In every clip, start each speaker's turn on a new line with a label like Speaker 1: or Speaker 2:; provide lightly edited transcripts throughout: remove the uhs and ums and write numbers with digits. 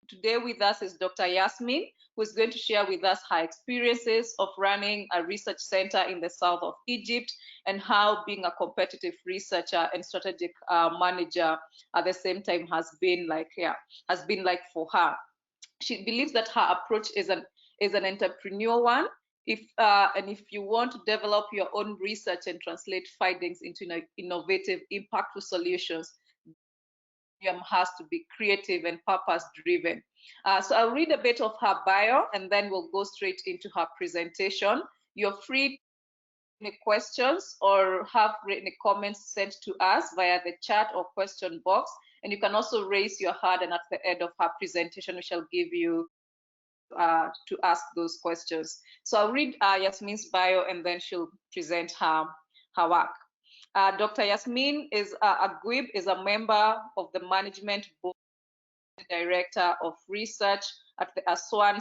Speaker 1: today with us is Dr. Yasmin, who is going to share with us her experiences of running a research center in the south of Egypt and how being a competitive researcher and strategic manager at the same time has been like for her. She believes that her approach is an entrepreneurial one. If you want to develop your own research and translate findings into innovative, impactful solutions, has to be creative and purpose driven. So I'll read a bit of her bio and then we'll go straight into her presentation. You're free to any questions or have any comments sent to us via the chat or question box. And you can also raise your hand, and at the end of her presentation, we shall give you to ask those questions. So I'll read Yasmin's bio and then she'll present her work. Dr. Yasmin Aguib is a member of the management board, director of research at the Aswan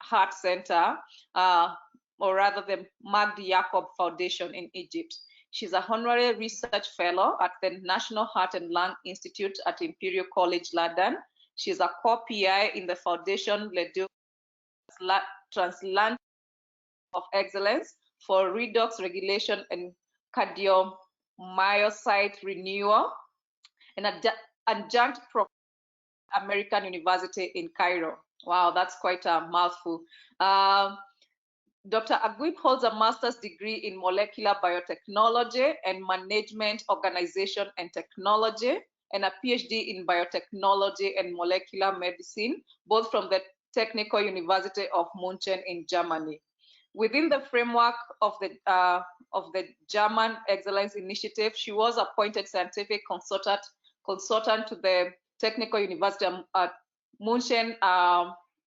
Speaker 1: Heart Center, or rather the Magdi Yacob Foundation in Egypt. She's a honorary research fellow at the National Heart and Lung Institute at Imperial College London. She's a co-PI in the Foundation Transatlantic of Excellence for Redox Regulation and Cardiomyocyte Renewal, and adjunct professor at American University in Cairo. Wow, that's quite a mouthful. Dr. Aguib holds a master's degree in molecular biotechnology and management, organization and technology, and a PhD in biotechnology and molecular medicine, both from the Technical University of München in Germany. Within the framework of the German Excellence Initiative, she was appointed scientific consultant to the Technical University of München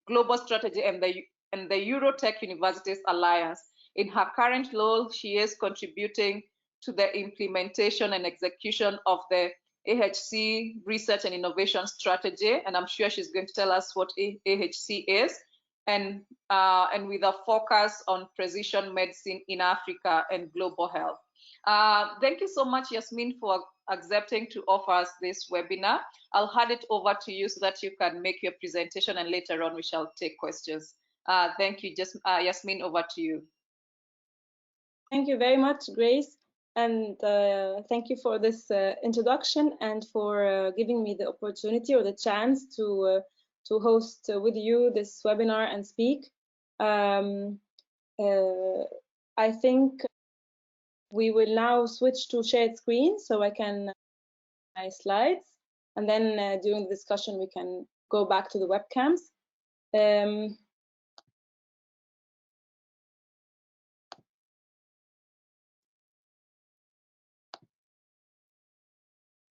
Speaker 1: Global Strategy and the Eurotech Universities Alliance. In her current role, she is contributing to the implementation and execution of the AHC Research and Innovation Strategy, and I'm sure she's going to tell us what AHC is, and with a focus on precision medicine in Africa and global health. Thank you so much, Yasmin, for accepting to offer us this webinar. I'll hand it over to you so that you can make your presentation, and later on we shall take questions. Thank you. Yasmin, over to you.
Speaker 2: Thank you very much, Grace. And thank you for this introduction and for giving me the opportunity or the chance to host with you this webinar and speak. I think we will now switch to shared screen so I can my slides, and then during the discussion we can go back to the webcams.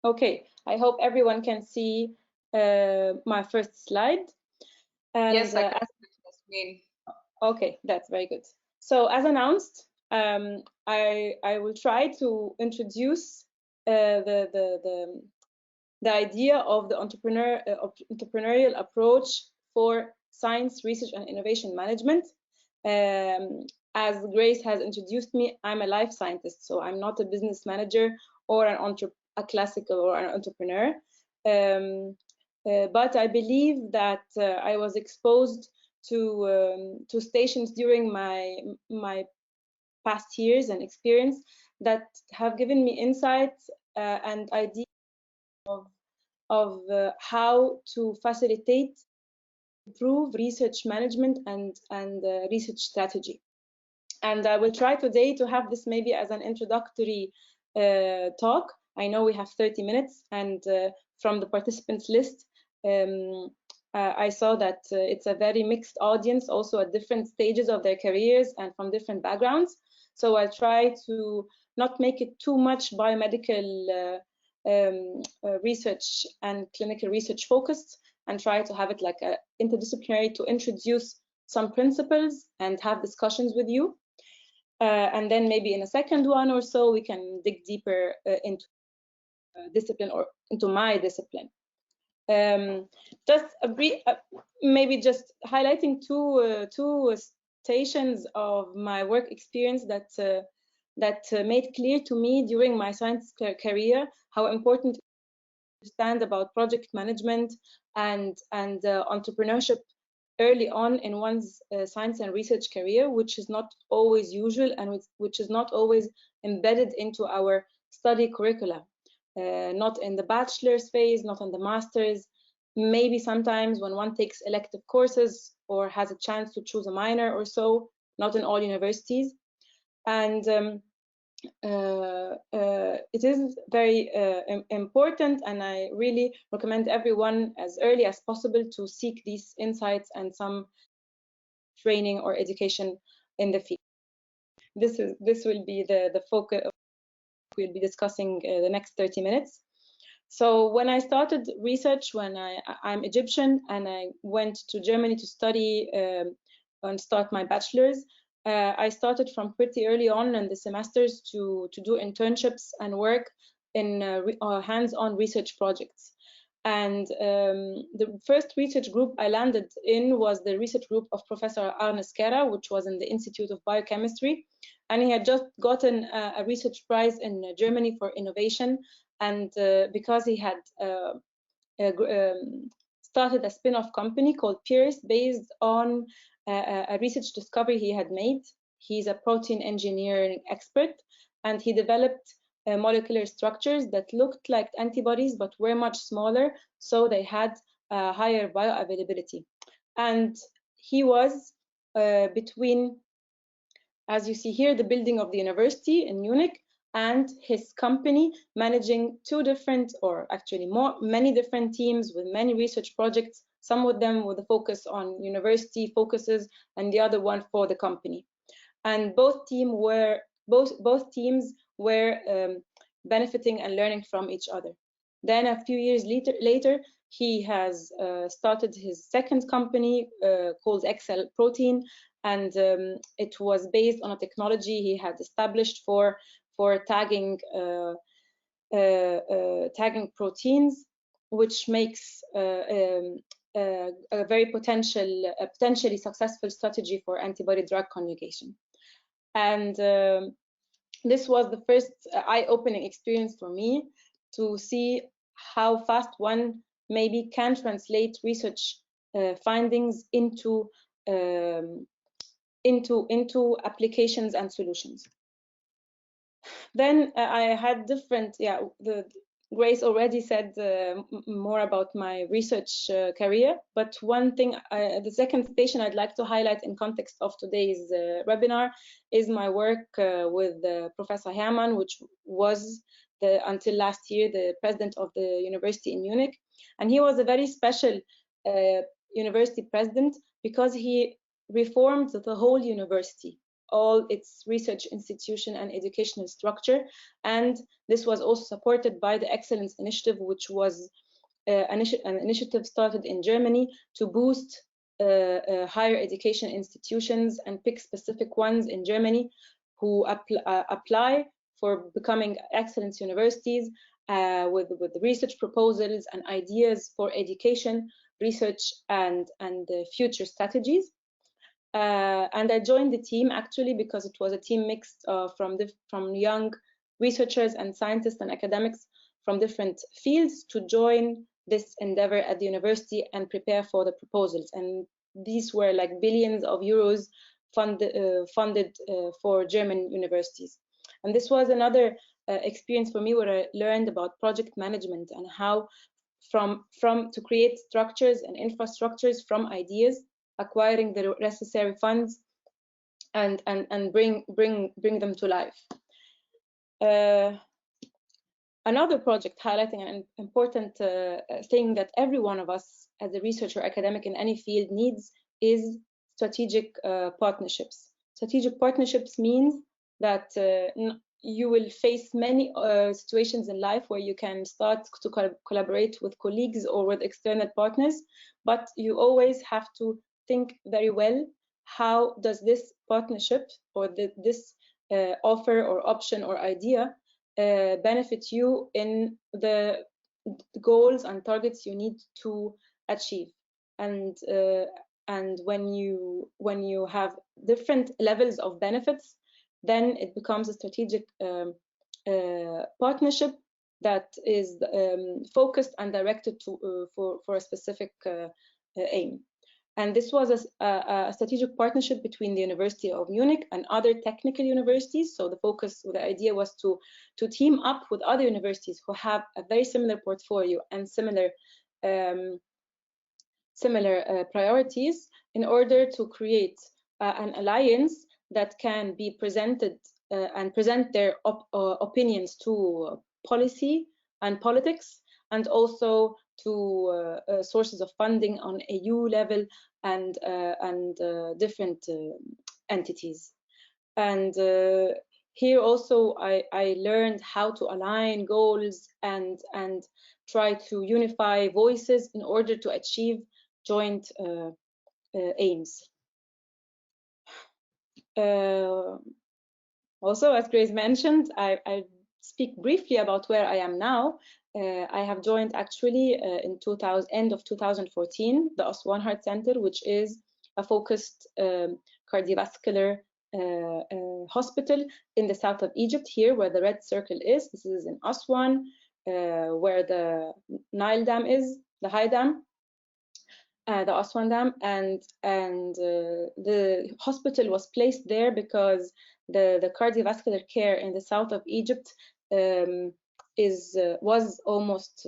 Speaker 2: Okay, I hope everyone can see my first slide. And,
Speaker 1: yes, I can.
Speaker 2: Okay, that's very good. So as announced, I will try to introduce the idea of the entrepreneurial approach for science, research, and innovation management. As Grace has introduced me, I'm a life scientist, so I'm not a business manager or a classical or an entrepreneur. But I believe that I was exposed to stations during my past years and experience that have given me insights and ideas of how to facilitate, improve research management and research strategy. And I will try today to have this maybe as an introductory talk. I know we have 30 minutes, and from the participants list, I saw that it's a very mixed audience, also at different stages of their careers and from different backgrounds. So I'll try to not make it too much biomedical research and clinical research focused, and try to have it like a interdisciplinary to introduce some principles and have discussions with you. And then maybe in a second one or so, we can dig deeper into discipline or into my discipline. Just a brief, maybe just highlighting two stations of my work experience that made clear to me during my science career how important understand about project management and entrepreneurship early on in one's science and research career, which is not always usual and which is not always embedded into our study curricula. Not in the bachelor's phase, not in the master's, maybe sometimes when one takes elective courses or has a chance to choose a minor or so, not in all universities. And it is very important, and I really recommend everyone as early as possible to seek these insights and some training or education in the field. This will be the focus we'll be discussing the next 30 minutes. So when I started research, when I'm Egyptian and I went to Germany to study and start my bachelor's, I started from pretty early on in the semesters to do internships and work in hands-on research projects. And the first research group I landed in was the research group of Professor Arne Skera, which was in the Institute of Biochemistry. And he had just gotten a research prize in Germany for innovation. And because he had started a spin-off company called Pierce based on a research discovery he had made. He's a protein engineering expert, and he developed molecular structures that looked like antibodies but were much smaller, so they had higher bioavailability. And he was between, as you see here, the building of the university in Munich and his company, managing two different, or actually many different teams with many research projects, some of them with a focus on university focuses and the other one for the company. And both teams were benefiting and learning from each other. Then a few years later he has started his second company called Excel Protein, and it was based on a technology he had established for tagging tagging proteins, which makes a very potentially successful strategy for antibody drug conjugation. And this was the first eye-opening experience for me to see how fast one maybe can translate research findings into applications and solutions. Then I had different, Grace already said more about my research career, but one thing, the second station I'd like to highlight in context of today's webinar is my work with Professor Hermann, which was until last year the president of the university in Munich. And he was a very special university president because he reformed the whole university, all its research institution and educational structure. And this was also supported by the Excellence Initiative, which was an initiative started in Germany to boost higher education institutions and pick specific ones in Germany who apply for becoming excellence universities with research proposals and ideas for education, research, and future strategies. And I joined the team actually because it was a team mixed from young researchers and scientists and academics from different fields to join this endeavor at the university and prepare for the proposals. And these were like billions of euros funded for German universities. And this was another experience for me where I learned about project management and how to create structures and infrastructures from ideas, acquiring the necessary funds, and bring them to life. Another project highlighting an important thing that every one of us as a researcher or academic in any field needs is strategic partnerships. Strategic partnerships means that you will face many situations in life where you can start to collaborate with colleagues or with external partners, but you always have to think very well, how does this partnership or this offer or option or idea benefit you in the goals and targets you need to achieve. And when you have different levels of benefits, then it becomes a strategic partnership that is focused and directed to for a specific aim. And this was a strategic partnership between the University of Munich and other technical universities. So the idea was to team up with other universities who have a very similar portfolio and similar priorities in order to create an alliance that can be presented and present their opinions to policy and politics, and also to sources of funding on EU level and different entities. And here also I learned how to align goals and try to unify voices in order to achieve joint aims. Also, as Grace mentioned, I speak briefly about where I am now. I have joined actually in end of 2014 the Aswan Heart Center, which is a focused cardiovascular hospital in the south of Egypt, here where the red circle is. This is in Aswan, where the Nile Dam is, the high dam, the Aswan Dam, and the hospital was placed there because the cardiovascular care in the south of Egypt was almost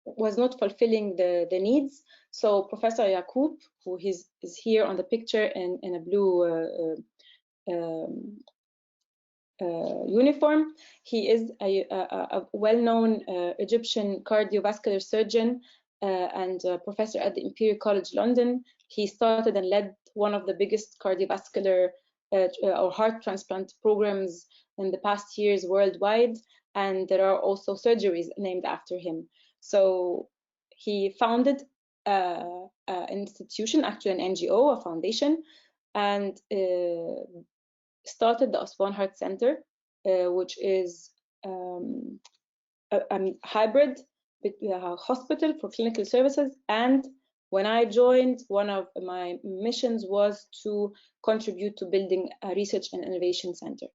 Speaker 2: was not fulfilling the needs. So Professor Yaqub, who is here on the picture in a blue uniform, he is a well-known Egyptian cardiovascular surgeon and professor at the Imperial College London. He started and led one of the biggest cardiovascular or heart transplant programs in the past years worldwide, and there are also surgeries named after him. So he founded an institution, actually an NGO, a foundation, and started the Aswan Heart Center, which is a hybrid hospital for clinical services. And when I joined, one of my missions was to contribute to building a research and innovation center.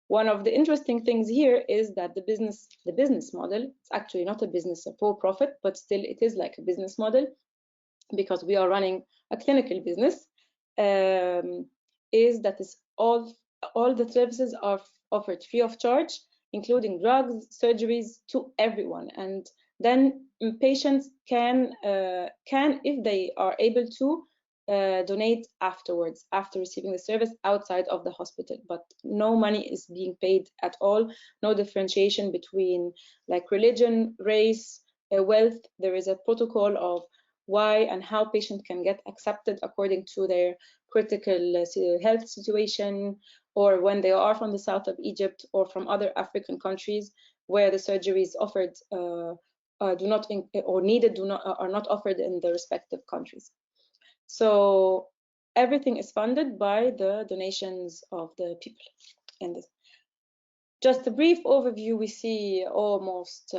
Speaker 2: One of the interesting things here is that the business model, it's actually not a business for profit, but still it is like a business model because we are running a clinical business, is that is all the services are offered free of charge, including drugs, surgeries, to everyone. And then patients can if they are able to, donate afterwards, after receiving the service outside of the hospital. But no money is being paid at all, no differentiation between like religion, race, wealth. There is a protocol of why and how patients can get accepted according to their critical health situation, or when they are from the south of Egypt or from other African countries where the surgeries offered do not or needed are not offered in the respective countries. So everything is funded by the donations of the people in this. Just a brief overview, we see almost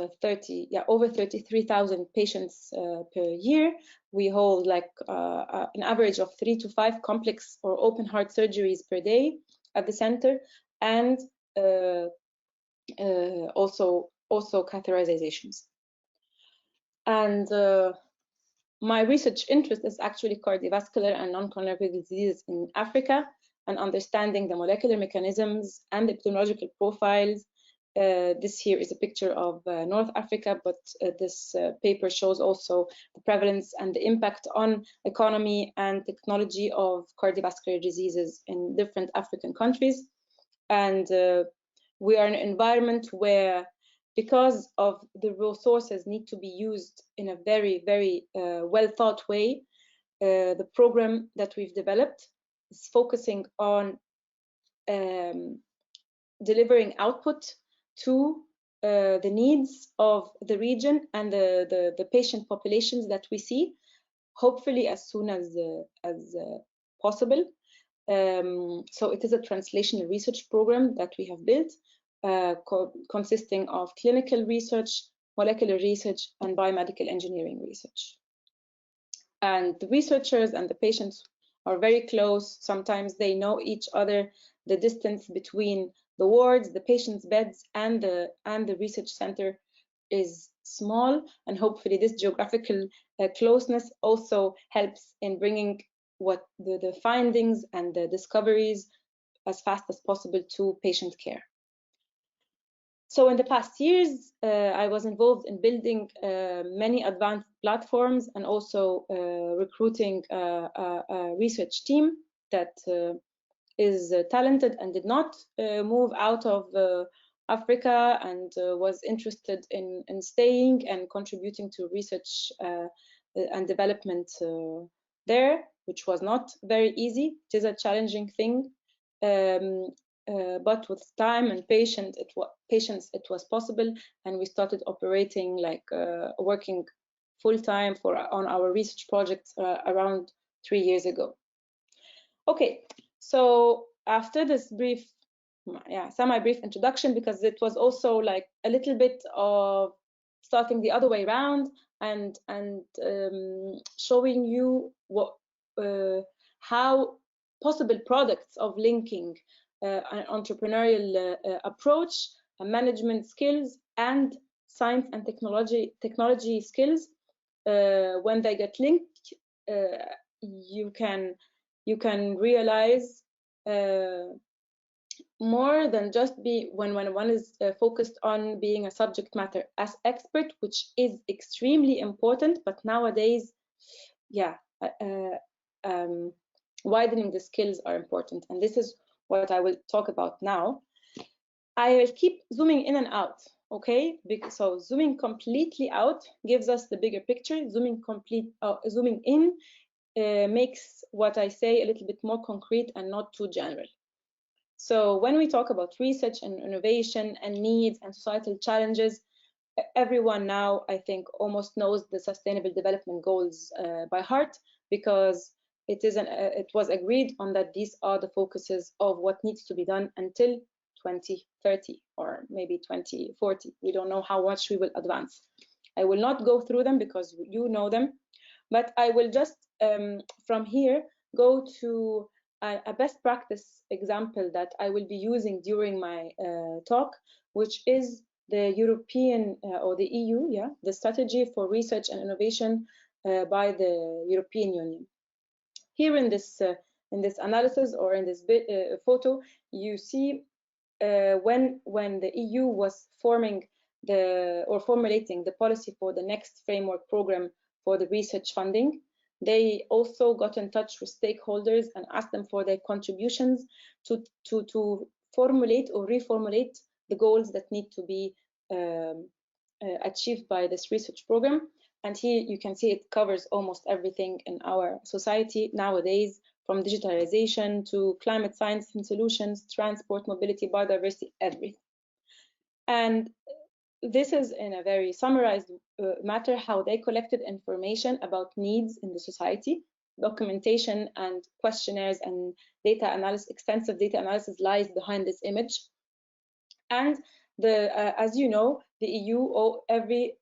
Speaker 2: over 33,000 patients per year. We hold like an average of 3 to 5 complex or open heart surgeries per day at the center, and also catheterizations. And my research interest is actually cardiovascular and non-coronary diseases in Africa, and understanding the molecular mechanisms and the epidemiological profiles. This here is a picture of North Africa, but this paper shows also the prevalence and the impact on economy and technology of cardiovascular diseases in different African countries. And we are in an environment where, because of the resources need to be used in a very, very well thought way, the program that we've developed is focusing on delivering output to the needs of the region and the patient populations that we see, hopefully as soon as possible. So it is a translational research program that we have built, consisting of clinical research, molecular research, and biomedical engineering research. And the researchers and the patients are very close. Sometimes they know each other. The distance between the wards, the patients' beds, and the research center is small, and hopefully this geographical closeness also helps in bringing what the findings and the discoveries as fast as possible to patient care. So in the past years, I was involved in building many advanced platforms and also recruiting a research team that is talented and did not move out of Africa, and was interested in staying and contributing to research and development there, which was not very easy. It is a challenging thing, but with time and patience, it was possible, and we started operating like working full time on our research projects around 3 years ago. Okay, so after this brief, semi-brief introduction, because it was also like a little bit of starting the other way around and showing you what how possible products of linking an entrepreneurial approach, management skills, and science and technology skills, when they get linked, you can realize more than just when one is focused on being a subject matter as expert, which is extremely important, but nowadays, widening the skills are important, and this is what I will talk about now. I will keep zooming in and out, okay? So zooming completely out gives us the bigger picture. Zooming in makes what I say a little bit more concrete and not too general. So when we talk about research and innovation and needs and societal challenges, everyone now, I think, almost knows the Sustainable Development Goals by heart, because it was agreed on that these are the focuses of what needs to be done until 2030 or maybe 2040. We don't know how much we will advance. I will not go through them because you know them, but I will just from here go to a best practice example that I will be using during my talk, which is the European or the EU, the Strategy for Research and Innovation by the European Union. Here in this analysis, or in this photo, you see when the EU was formulating the policy for the next framework program for the research funding, they also got in touch with stakeholders and asked them for their contributions to formulate or reformulate the goals that need to be achieved by this research program. And here you can see it covers almost everything in our society nowadays, from digitalization to climate science and solutions, transport, mobility, biodiversity, everything. And this is in a very summarized matter how they collected information about needs in the society. Documentation and questionnaires and data analysis, extensive data analysis lies behind this image. And as you know, the EU every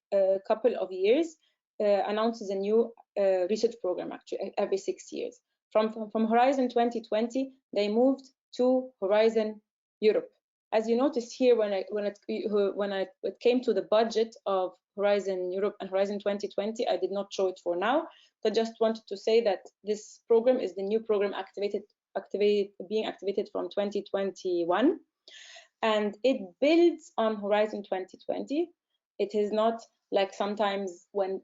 Speaker 2: couple of years announces a new research program, actually every 6 years. From Horizon 2020, they moved to Horizon Europe. As you notice here, when it came to the budget of Horizon Europe and Horizon 2020, I did not show it for now. So I just wanted to say that this program is the new program being activated from 2021, and it builds on Horizon 2020. It is not like sometimes when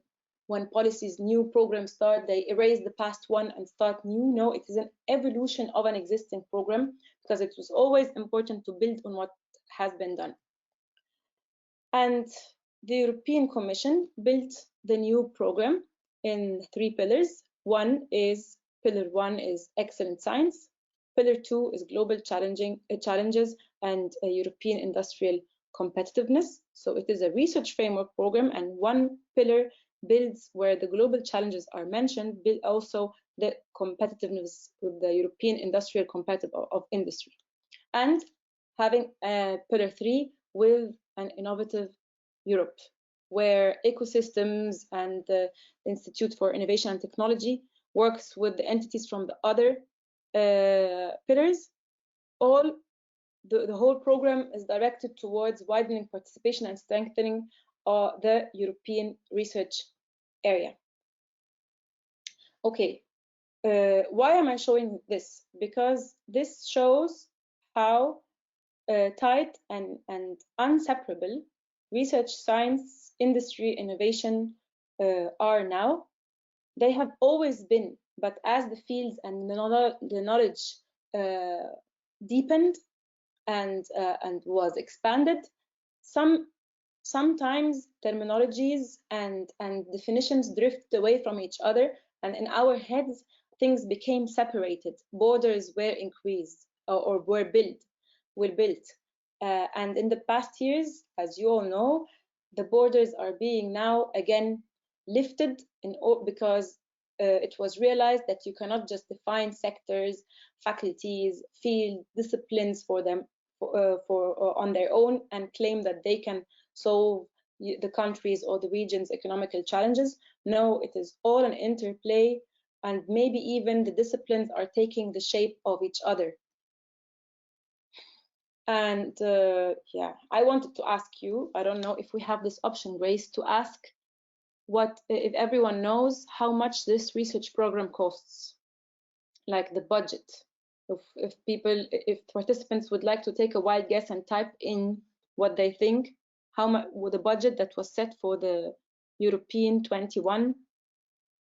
Speaker 2: policies, new programs start, they erase the past one and start new. No, it is an evolution of an existing program, because it was always important to build on what has been done. And the European Commission built the new program in 3 pillars. Pillar 1 is excellent science. Pillar 2 is global challenges and European industrial competitiveness. So it is a research framework program, and one pillar builds where the global challenges are mentioned, build also the competitiveness with the European industrial competitiveness of industry. And having pillar 3 with an innovative Europe, where ecosystems and the Institute for Innovation and Technology works with the entities from the other pillars, all the whole program is directed towards widening participation and strengthening the European research area. Okay, why am I showing this? Because this shows how tight and inseparable research, science, industry, innovation are now. They have always been, but as the fields and the knowledge deepened and was expanded, sometimes terminologies and definitions drift away from each other, and in our heads things became separated. Borders were increased or were built. And in the past years, as you all know, the borders are being now again lifted because it was realized that you cannot just define sectors, faculties, field, disciplines for them on their own and claim that they can solve the country's or the region's economical challenges. No, it is all an interplay, and maybe even the disciplines are taking the shape of each other. And yeah, I wanted to ask you, I don't know if we have this option, Grace, to ask what if everyone knows how much this research program costs, like the budget. If participants would like to take a wild guess and type in what they think, how much the budget that was set for the European 21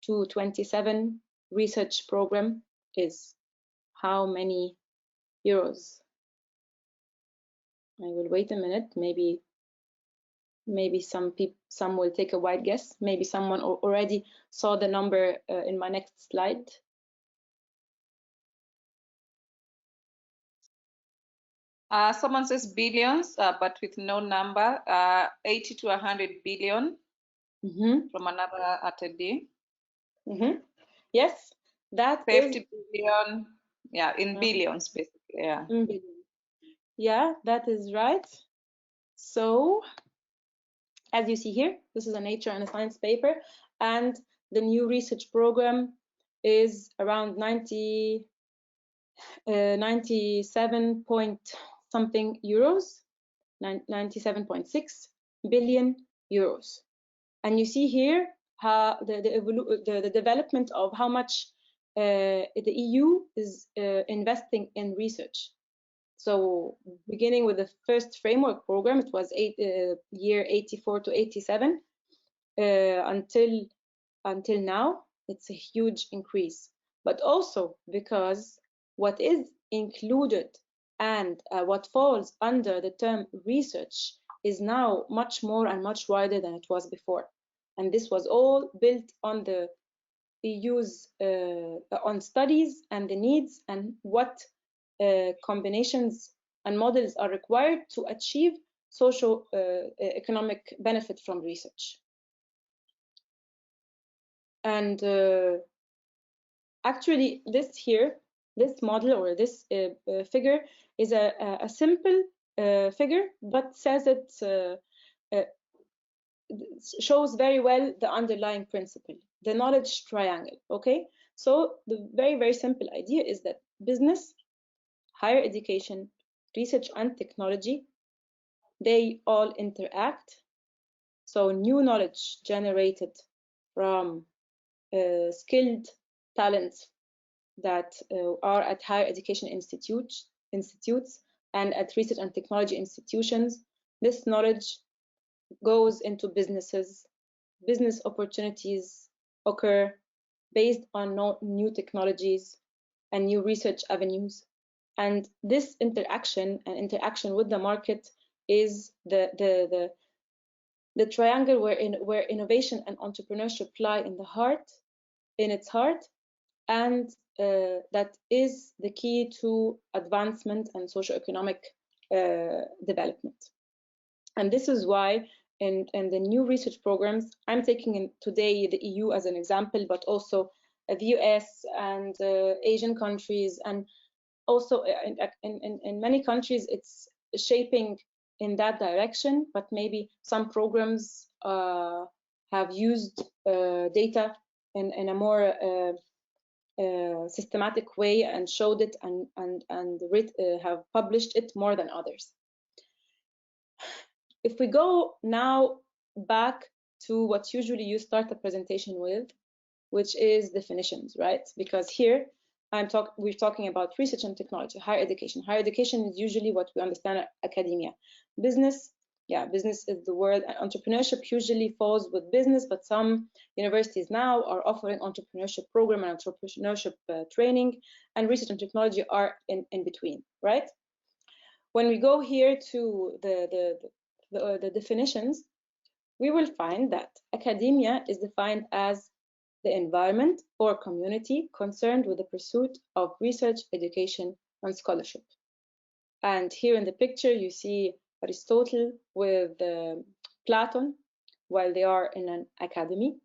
Speaker 2: to 27 research program is. How many euros? I will wait a minute. Maybe some will take a wild guess. Maybe someone already saw the number in my next slide.
Speaker 1: Someone says billions, but with no number, 80 to 100 billion from another attendee.
Speaker 2: Yes, that
Speaker 1: 50
Speaker 2: is
Speaker 1: billion, yeah, in billions, basically, yeah.
Speaker 2: In billions. Yeah, that is right. So, as you see here, this is a Nature and a Science paper, and the new research program is around 97 point something euros, 97.6 billion euros. And you see here how the development of how much the EU is investing in research. So beginning with the first framework program, it was year 84 to 87 until now. It's a huge increase, but also because what is included and what falls under the term research is now much more and much wider than it was before. And this was all built on the EU's on studies and the needs and what combinations and models are required to achieve social economic benefit from research. And actually this model or this figure is a simple figure, but says it shows very well the underlying principle, the knowledge triangle. Okay, so the very simple idea is that business, higher education, research and technology, they all interact. So new knowledge generated from skilled talents that are at higher education institutes and at research and technology institutions, this knowledge goes into businesses. Business opportunities occur based on new technologies and new research avenues. And this interaction with the market is the triangle where innovation and entrepreneurship lie in its heart, and that is the key to advancement and socioeconomic development. And this is why in the new research programs, I'm taking in today the EU as an example, but also the US and Asian countries, and also in many countries it's shaping in that direction, but maybe some programs have used data in a more systematic way and showed it and have published it more than others. If we go now back to what usually you start a presentation with, which is definitions, right? Because here we're talking about research and technology, higher education. Higher education is usually what we understand as academia. Business, yeah, business is the word. Entrepreneurship usually falls with business, but some universities now are offering entrepreneurship program and entrepreneurship training, and research and technology are in between, right? When we go here to the definitions, we will find that academia is defined as the environment or community concerned with the pursuit of research, education, and scholarship. And here in the picture, you see Aristotle with Platon, while they are in an academy,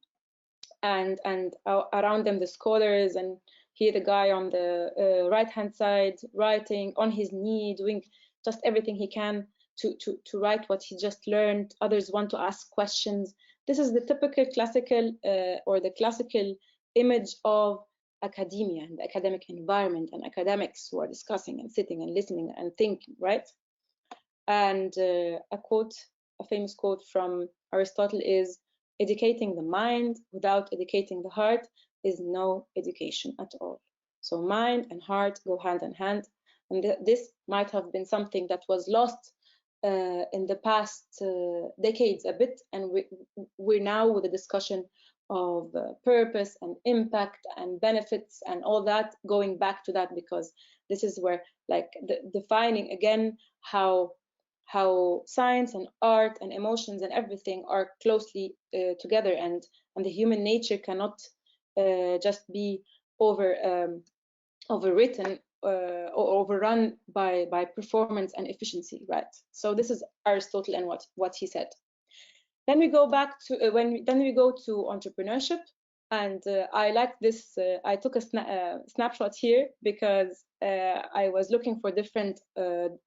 Speaker 2: and around them the scholars, and here the guy on the right-hand side writing on his knee, doing just everything he can to write what he just learned. Others want to ask questions. This is the typical classical or the classical image of academia and the academic environment and academics who are discussing and sitting and listening and thinking, right? And a famous quote from Aristotle is, educating the mind without educating the heart is no education at all. So mind and heart go hand in hand. And this might have been something that was lost in the past decades a bit, and we're now with the discussion of purpose and impact and benefits and all that, going back to that, because this is where, like, defining again how science and art and emotions and everything are closely together, and the human nature cannot just be overwritten or overrun by performance and efficiency, right? So this is Aristotle and what he said. Then we go back to then we go to entrepreneurship, and I like this. I took a snapshot here because I was looking for different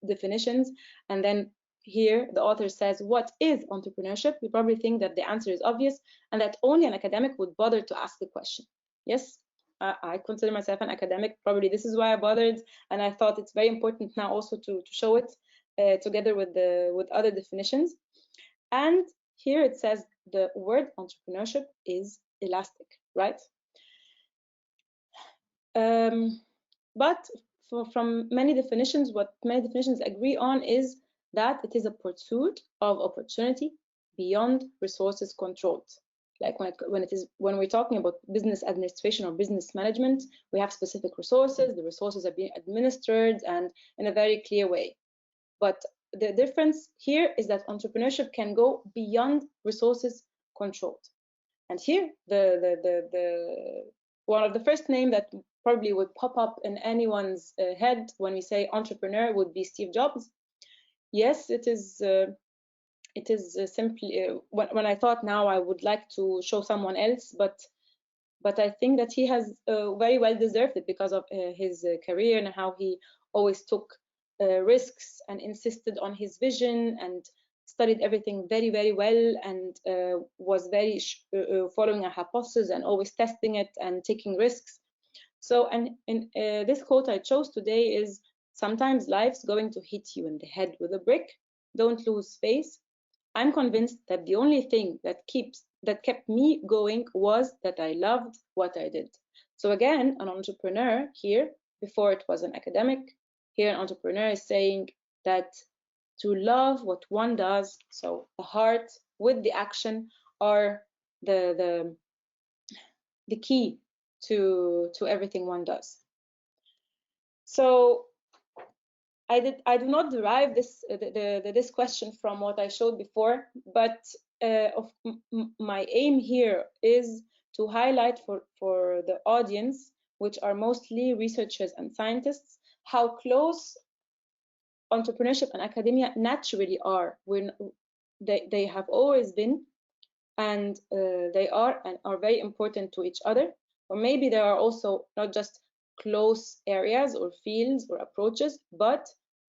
Speaker 2: definitions, and then here the author says, what is entrepreneurship? We probably think that the answer is obvious and that only an academic would bother to ask the question. Yes, I consider myself an academic. Probably this is why I bothered, and I thought it's very important now also to show it together with other definitions. And here it says the word entrepreneurship is elastic, right? But from many definitions, what many definitions agree on is that it is a pursuit of opportunity beyond resources controlled. Like when we're talking about business administration or business management, we have specific resources. The resources are being administered and in a very clear way. But the difference here is that entrepreneurship can go beyond resources controlled. And here, the one of the first name that probably would pop up in anyone's head when we say entrepreneur would be Steve Jobs. Yes, it is. It is simply when I thought now I would like to show someone else, but I think that he has very well deserved it because of his career and how he always took risks and insisted on his vision and studied everything very, very well, and was very following a hypothesis and always testing it and taking risks. So, and in this quote I chose today is, sometimes life's going to hit you in the head with a brick. Don't lose faith. I'm convinced that the only thing that kept me going was that I loved what I did. So again, an entrepreneur here, before it was an academic, here an entrepreneur is saying that to love what one does, so the heart with the action, are the key to everything one does. So I do not derive this question from what I showed before, but my aim here is to highlight for the audience, which are mostly researchers and scientists, how close entrepreneurship and academia naturally are. They have always been, and they are very important to each other. Or maybe there are also not just close areas or fields or approaches,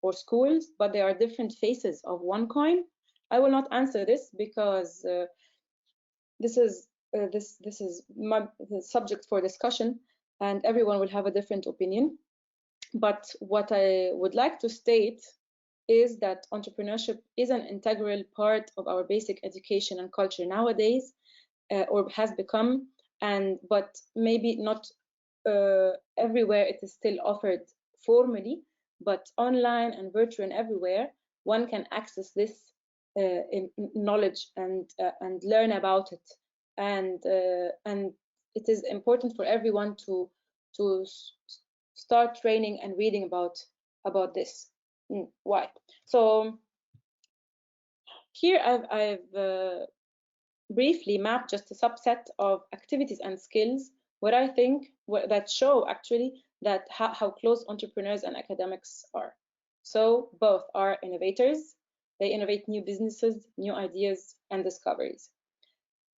Speaker 2: or schools, but there are different faces of one coin. I will not answer this because this is the subject for discussion. and everyone will have a different opinion. But what I would like to state is that entrepreneurship is an integral part of our basic education and culture nowadays, or has become, but maybe not everywhere it is still offered formally, but online and virtual and everywhere, one can access this in knowledge and learn about it, and it is important for everyone to start training and reading about this. Why? So here I've briefly mapped just a subset of activities and skills what I think that show actually that how close entrepreneurs and academics are. So both are innovators. They innovate new businesses, new ideas, and discoveries.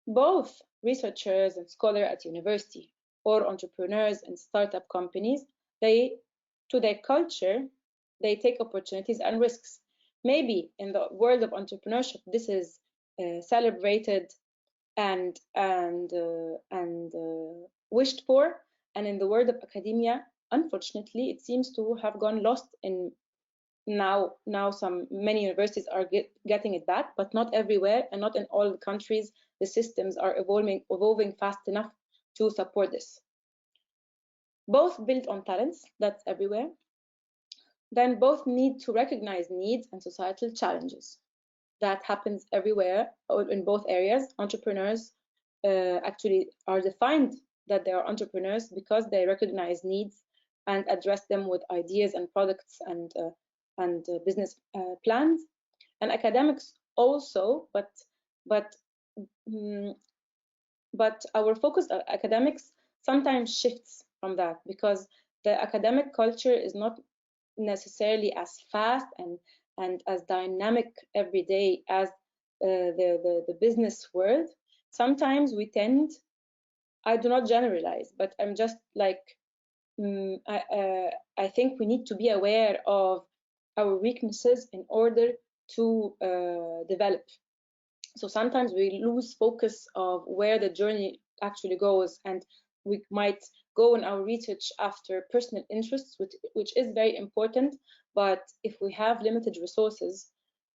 Speaker 2: Both researchers and scholars at university or entrepreneurs and startup companies, to their culture, they take opportunities and risks. Maybe in the world of entrepreneurship, this is celebrated and wished for, and in the world of academia, unfortunately, it seems to have gone lost. In now many universities are getting it back, but not everywhere and not in all the countries. The systems are evolving fast enough to support this. Both built on talents, that's everywhere. Then both need to recognize needs and societal challenges. That happens everywhere in both areas. Entrepreneurs actually are defined that they are entrepreneurs because they recognize needs and address them with ideas and products and business plans. And academics also, but our focus on academics sometimes shifts from that, because the academic culture is not necessarily as fast and as dynamic every day as the business world. Sometimes we tend, I do not generalize, but I'm just like, I think we need to be aware of our weaknesses in order to develop. So sometimes we lose focus of where the journey actually goes, and we might go in our research after personal interests, which is very important. But if we have limited resources,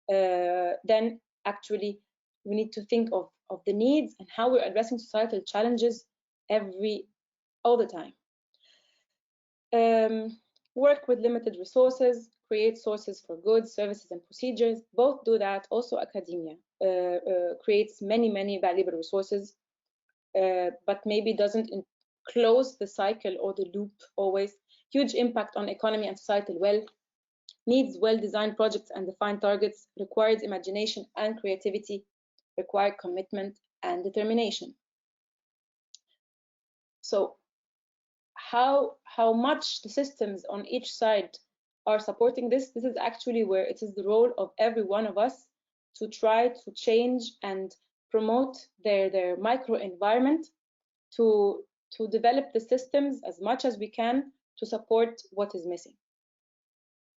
Speaker 2: then actually we need to think of the needs and how we're addressing societal challenges all the time. Work with limited resources, create sources for goods, services, and procedures. Both do that. Also, academia creates many valuable resources, but maybe doesn't close the cycle or the loop always. Huge impact on economy and societal wealth. Needs well-designed projects and defined targets. Requires imagination and creativity. Require commitment and determination. So how much the systems on each side are supporting this is actually where it is the role of every one of us to try to change and promote their micro environment to develop the systems as much as we can to support what is missing.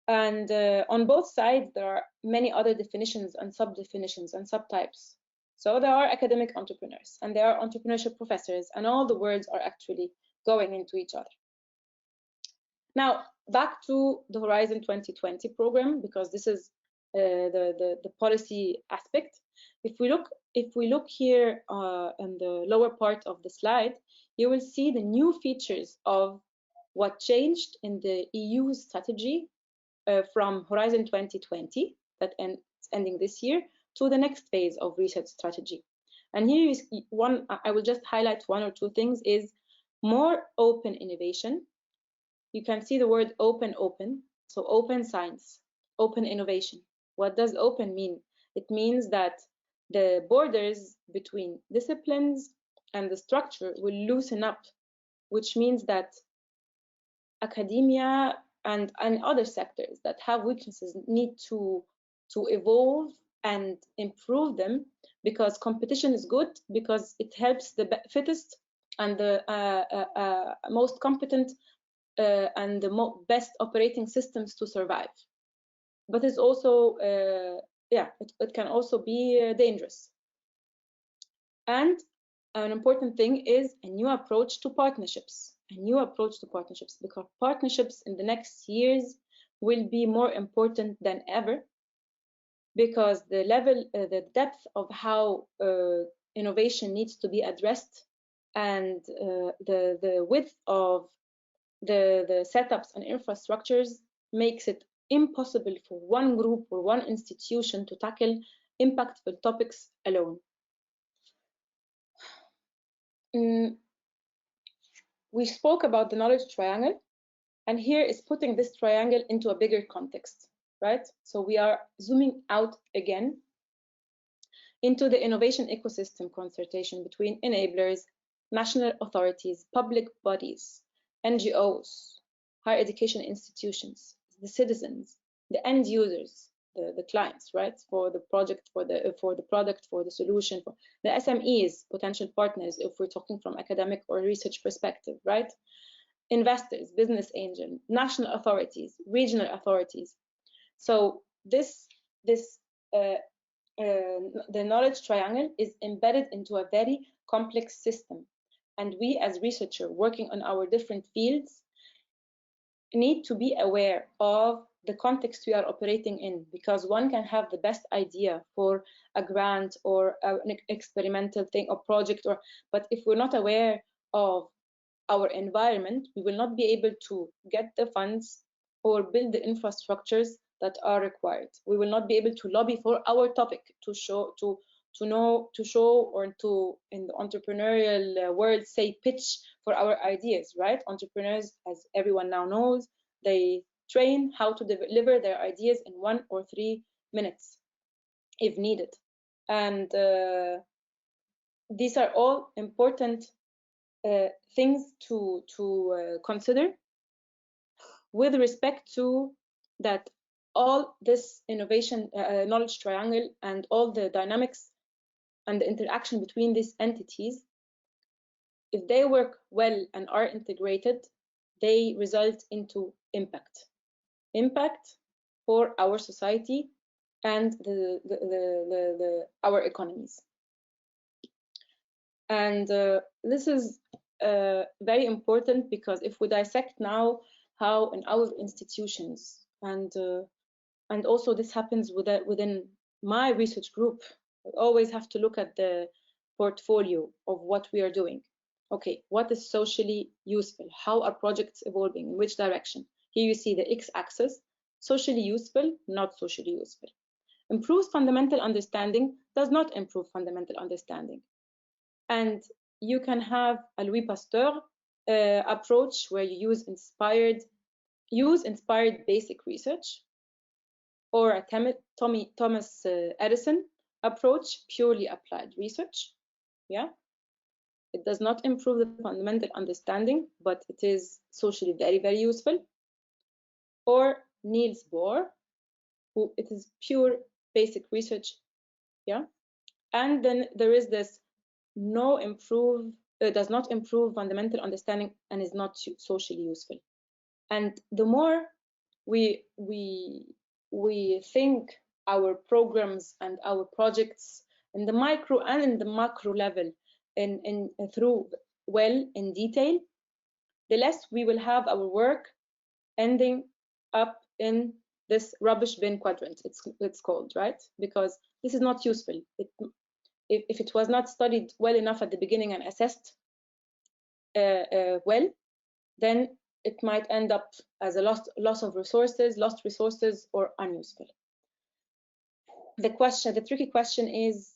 Speaker 2: And on both sides, there are many other definitions and sub-definitions and subtypes. So there are academic entrepreneurs and there are entrepreneurship professors, and all the words are actually going into each other. Now, back to the Horizon 2020 program, because this is the policy aspect. If we look here in the lower part of the slide, you will see the new features of what changed in the EU strategy from Horizon 2020, that is ending this year, to the next phase of research strategy. And here is one, I will just highlight one or two things, is more open innovation. You can see the word open. So open science, open innovation. What does open mean? It means that the borders between disciplines and the structure will loosen up, which means that academia and other sectors that have weaknesses need to evolve and improve them, because competition is good, because it helps the fittest and the most competent and the best operating systems to survive. But it's also, it can also be dangerous. And an important thing is a new approach to partnerships a new approach to partnerships, because partnerships in the next years will be more important than ever, because the level, the depth of how innovation needs to be addressed, and the width of the setups and infrastructures makes it impossible for one group or one institution to tackle impactful topics alone. We spoke about the knowledge triangle, and here is putting this triangle into a bigger context, right? So we are zooming out again into the innovation ecosystem consultation between enablers, national authorities, public bodies, NGOs, higher education institutions, the citizens, the end users, the clients, right? For the project, for the product, for the solution, for the SMEs, potential partners, if we're talking from academic or research perspective, right? Investors, business angels, national authorities, regional authorities. So the knowledge triangle is embedded into a very complex system, and we as researchers working on our different fields need to be aware of the context we are operating in, because one can have the best idea for a grant or an experimental thing or project, but if we're not aware of our environment, we will not be able to get the funds or build the infrastructures that are required. We will not be able to lobby for our topic, to show, or to, in the entrepreneurial world, say pitch for our ideas, right? Entrepreneurs, as everyone now knows, they train how to deliver their ideas in 1 or 3 minutes if needed. And these are all important things to consider with respect to that all this innovation knowledge triangle and all the dynamics and the interaction between these entities. If they work well and are integrated, they result into impact for our society and our economies. And this is very important, because if we dissect now how in our institutions, and also this happens within my research group, we always have to look at the portfolio of what we are doing. Okay, what is socially useful? How are projects evolving? In which direction? Here you see the x-axis, socially useful, not socially useful. Improves fundamental understanding, does not improve fundamental understanding. And you can have a Louis Pasteur approach, where you use inspired basic research, or a Thomas Edison approach, purely applied research. Yeah, it does not improve the fundamental understanding, but it is socially very, very useful. Or Niels Bohr, who it is pure basic research. Yeah, and then there is this does not improve fundamental understanding and is not socially useful. And the more we think our programs and our projects in the micro and in the macro level through well in detail, the less we will have our work ending up in this rubbish bin quadrant, it's called, right? Because this is not useful. If it was not studied well enough at the beginning and assessed well, then it might end up as a lost resources, or unuseful. The tricky question is,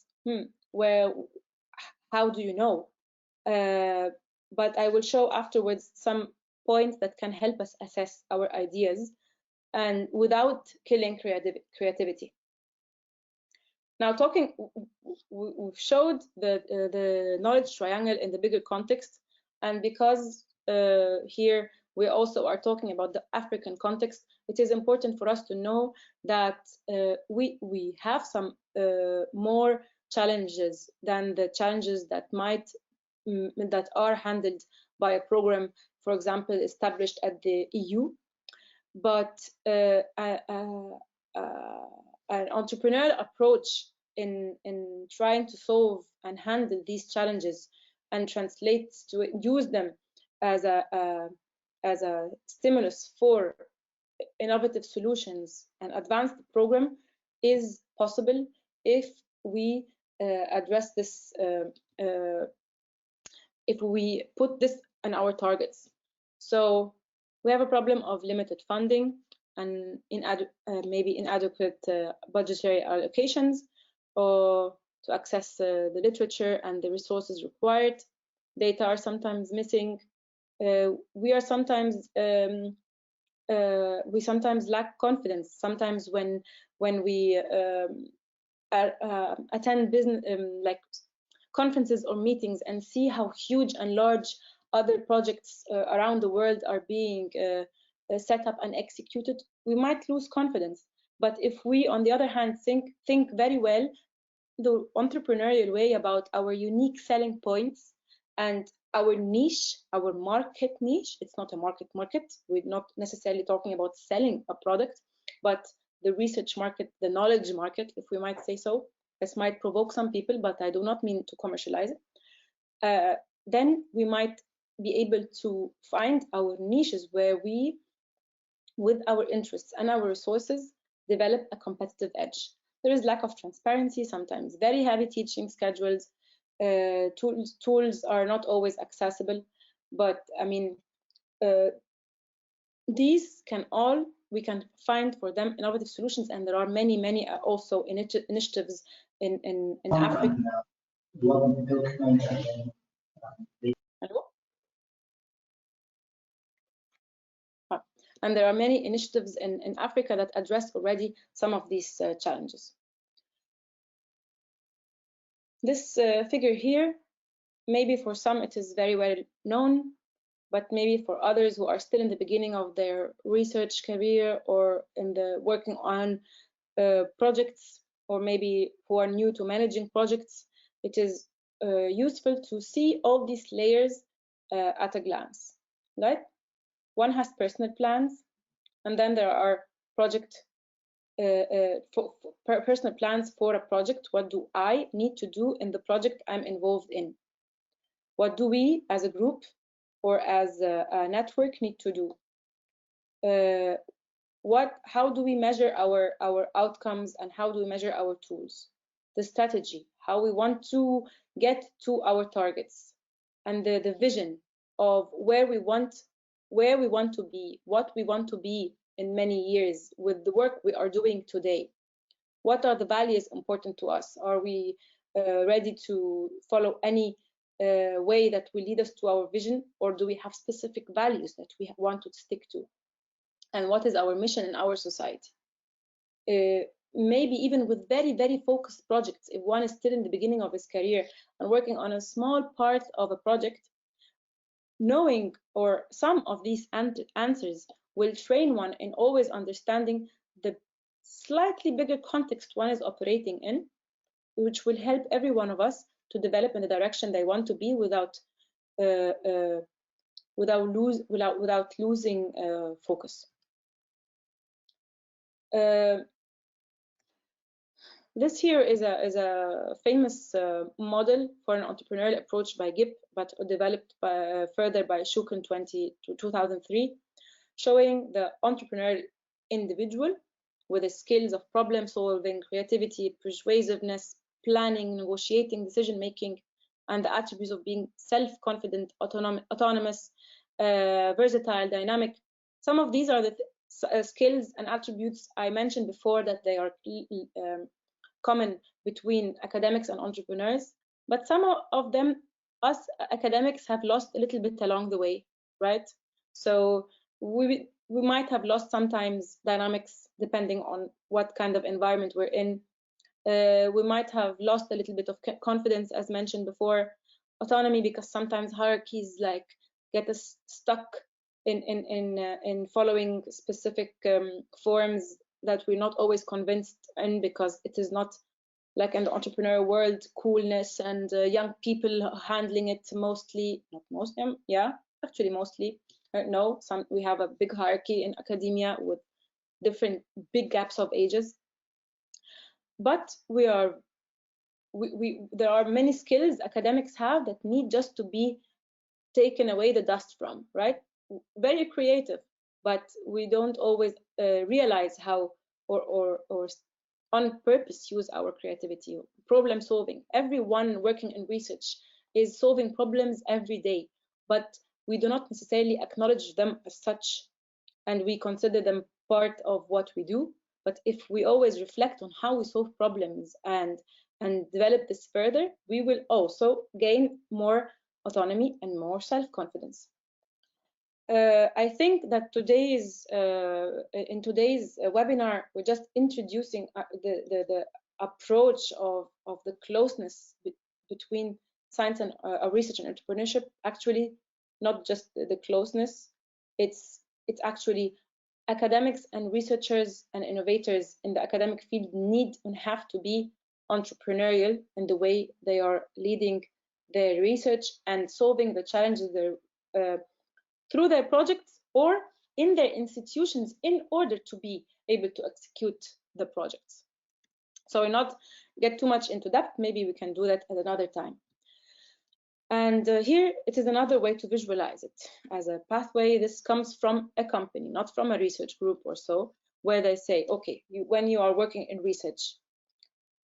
Speaker 2: how do you know? But I will show afterwards some points that can help us assess our ideas, and without killing creativity. Now, we've showed the knowledge triangle in the bigger context, and because here we also are talking about the African context, it is important for us to know that we have some more challenges than the challenges that are handled by a program, for example, established at the EU. But an entrepreneurial approach in trying to solve and handle these challenges and use them as a stimulus for innovative solutions and advanced program is possible if we address this, if we put this in our targets. So we have a problem of limited funding and maybe inadequate budgetary allocations, or to access the literature and the resources required. Data are sometimes missing. We sometimes lack confidence. Sometimes when we attend business like conferences or meetings and see how huge and large other projects around the world are being set up and executed, we might lose confidence. But if we, on the other hand, think very well the entrepreneurial way about our unique selling points and our niche, our market niche. It's not a market. We're not necessarily talking about selling a product, but the research market, the knowledge market, if we might say so. This might provoke some people, but I do not mean to commercialize it. Then we might be able to find our niches where we, with our interests and our resources, develop a competitive edge. There is lack of transparency, sometimes very heavy teaching schedules. Tools are not always accessible, but I mean, these we can find for them innovative solutions, and there are many also initiatives in Africa. And there are many initiatives in Africa that address already some of these challenges. This figure here, maybe for some it is very well known, but maybe for others who are still in the beginning of their research career or in the working on projects, or maybe who are new to managing projects, it is useful to see all these layers at a glance, right? One has personal plans, and then there are personal plans for a project. What do I need to do in the project I'm involved in? What do we as a group or as a network need to do? How do we measure our outcomes, and how do we measure our tools? The strategy, how we want to get to our targets, and the vision of where we want to be, what we want to be in many years with the work we are doing today. What are the values important to us? Are we ready to follow any way that will lead us to our vision, or do we have specific values that we want to stick to? And what is our mission in our society? Maybe even with very focused projects, if one is still in the beginning of his career and working on a small part of a project, knowing or some of these answers will train one in always understanding the slightly bigger context one is operating in, which will help every one of us to develop in the direction they want to be without losing focus. This here is a famous model for an entrepreneurial approach by Gibb, but developed further by Shook in 2003, showing the entrepreneurial individual with the skills of problem solving, creativity, persuasiveness, planning, negotiating, decision making, and the attributes of being self-confident, autonomous, versatile, dynamic. Some of these are the skills and attributes I mentioned before, that they are common between academics and entrepreneurs, but some of them us academics have lost a little bit along the way, right? So we might have lost sometimes dynamics depending on what kind of environment we're in. We might have lost a little bit of confidence, as mentioned before. Autonomy, because sometimes hierarchies like get us stuck in following specific forms that we're not always convinced in, because it is not like in the entrepreneurial world, coolness and young people handling it mostly, not most, yeah, actually mostly. No, we have a big hierarchy in academia with different big gaps of ages. But there are many skills academics have that need just to be taken away the dust from, right? Very creative, but we don't always realize how or on purpose use our creativity. Problem solving. Everyone working in research is solving problems every day, but we do not necessarily acknowledge them as such, and we consider them part of what we do. But if we always reflect on how we solve problems and develop this further, we will also gain more autonomy and more self-confidence. I think that in today's webinar, we're just introducing the approach of the closeness between science and research and entrepreneurship. Actually, not just the closeness, it's actually academics and researchers and innovators in the academic field need and have to be entrepreneurial in the way they are leading their research and solving the challenges through their projects or in their institutions in order to be able to execute the projects. So we'll not get too much into depth. Maybe we can do that at another time. And here it is another way to visualize it as a pathway. This comes from a company, not from a research group or so, where they say, okay, when you are working in research,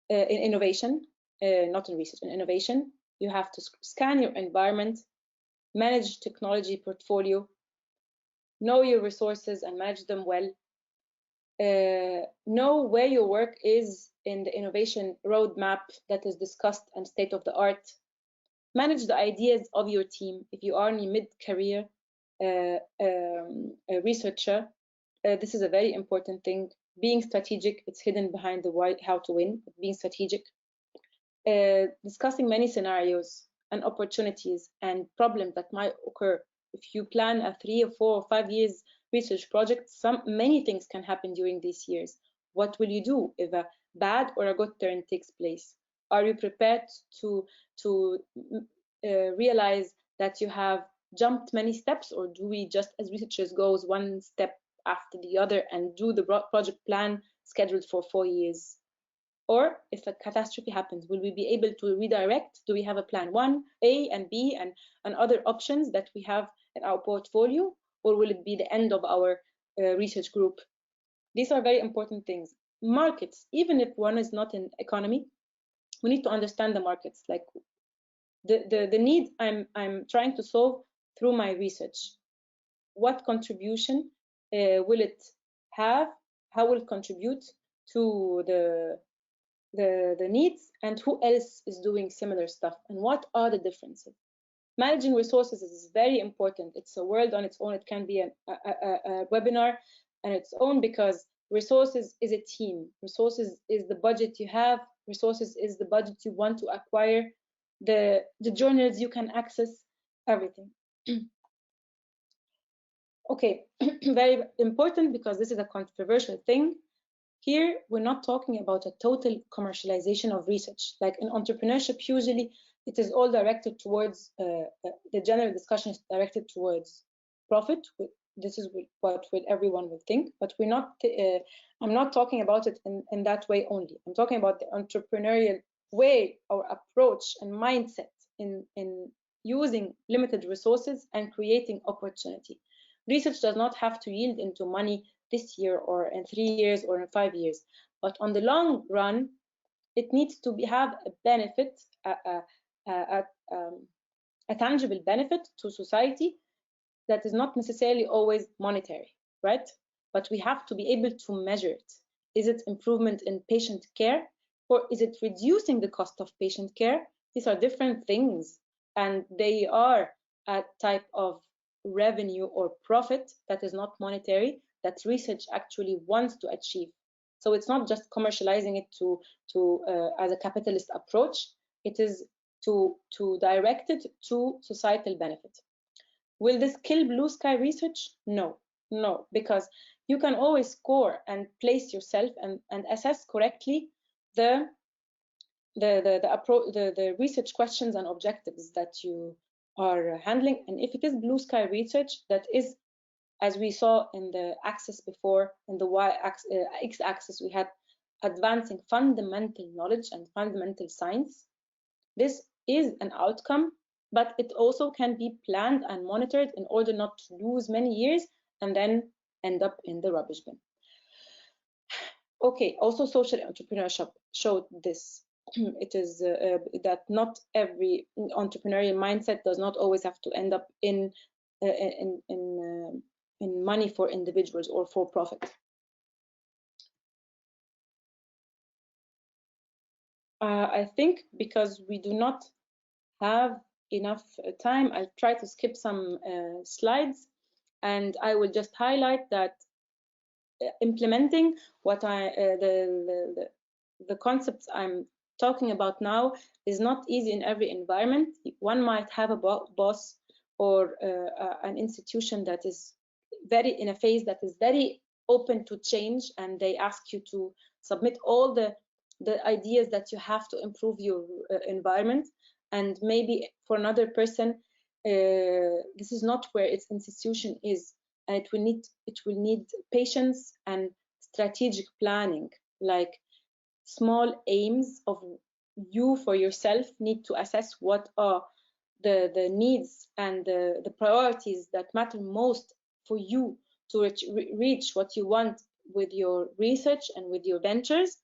Speaker 2: in innovation, not in research, in innovation, you have to scan your environment, manage technology portfolio, know your resources and manage them well, know where your work is in the innovation roadmap that is discussed and state of the art, manage the ideas of your team. If you are in your mid-career researcher, this is a very important thing. Being strategic, it's hidden behind the why, how to win, being strategic. Discussing many scenarios and opportunities and problems that might occur. If you plan a 3 or 4 or 5 years research project, many things can happen during these years. What will you do if a bad or a good turn takes place? Are you prepared to realize that you have jumped many steps, or do we just, as researchers, goes one step after the other and do the project plan scheduled for 4 years? Or if a catastrophe happens, will we be able to redirect? Do we have a plan 1A and B and other options that we have in our portfolio? Or will it be the end of our research group? These are very important things. Markets, even if one is not in economy, we need to understand the markets, like the need I'm trying to solve through my research. What contribution will it have? How will it contribute to the needs, and who else is doing similar stuff, and what are the differences? Managing resources is very important. It's a world on its own. It can be a webinar on its own, because resources is a team. Resources is the budget you have. Resources is the budget you want to acquire, the journals you can access, everything. Okay, very important, because this is a controversial thing. Here, we're not talking about a total commercialization of research. Like in entrepreneurship, usually it is all directed towards, the general discussion is directed towards profit. This is what everyone would think, but we're not, I'm not talking about it in that way only. I'm talking about the entrepreneurial way or approach and mindset in using limited resources and creating opportunity. Research does not have to yield into money this year or in 3 years or in 5 years, but on the long run, it needs to have a benefit, a tangible benefit to society that is not necessarily always monetary, right? But we have to be able to measure it. Is it improvement in patient care, or is it reducing the cost of patient care? These are different things, and they are a type of revenue or profit that is not monetary, that research actually wants to achieve. So it's not just commercializing it as a capitalist approach. It is to direct it to societal benefit. Will this kill blue sky research? No, because you can always score and place yourself and assess correctly the research questions and objectives that you are handling. And if it is blue sky research that is, as we saw in the axis before, in the x-axis, we had advancing fundamental knowledge and fundamental science. This is an outcome but it also can be planned and monitored in order not to lose many years and then end up in the rubbish bin. Okay, also social entrepreneurship showed this. It is that not every entrepreneurial mindset does not always have to end up in money for individuals or for profit. I think because we do not have enough time, I'll try to skip some slides, and I will just highlight that implementing what the concepts I'm talking about now is not easy in every environment. One might have a boss or an institution that is in a phase that is very open to change, and they ask you to submit all the ideas that you have to improve your environment. And maybe for another person, this is not where its institution is, and it will need patience and strategic planning. Like small aims of you for yourself need to assess what are the needs and the priorities that matter most for you to reach what you want with your research and with your ventures,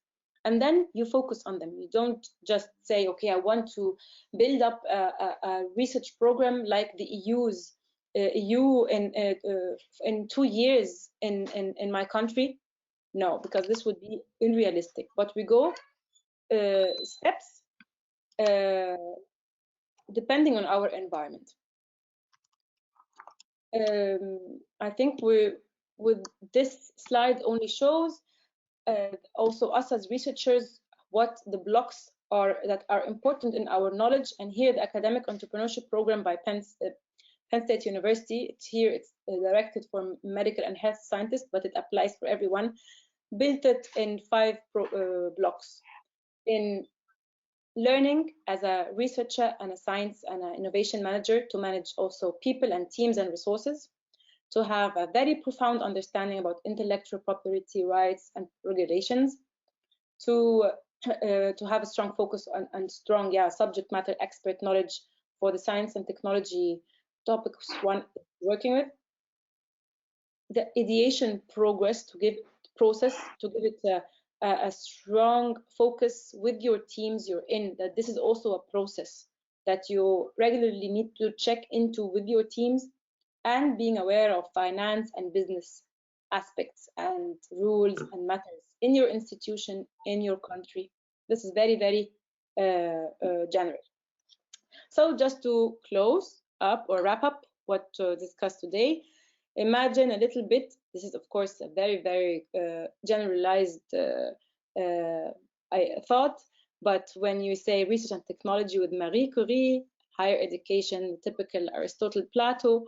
Speaker 2: and then you focus on them. You don't just say, okay, I want to build up a research program like the EU's EU in 2 years in my country. No, because this would be unrealistic. But we go steps depending on our environment. I think with this slide only shows also us as researchers what the blocks are that are important in our knowledge. And here the academic entrepreneurship program by Penn State University, it's directed for medical and health scientists, but it applies for everyone, built it in 5 blocks. In learning as a researcher and a science and an innovation manager, to manage also people and teams and resources, to have a very profound understanding about intellectual property rights and regulations, to have a strong focus on strong subject matter expert knowledge for the science and technology topics one is working with, the ideation process to give it a strong focus with your teams you're in, that this is also a process that you regularly need to check into with your teams, and being aware of finance and business aspects and rules and matters in your institution, in your country. This is very, very general. So just to close up or wrap up what to discuss today, imagine a little bit, this is of course a very, very generalized thought, but when you say research and technology with Marie Curie, higher education, typical Aristotle, Plato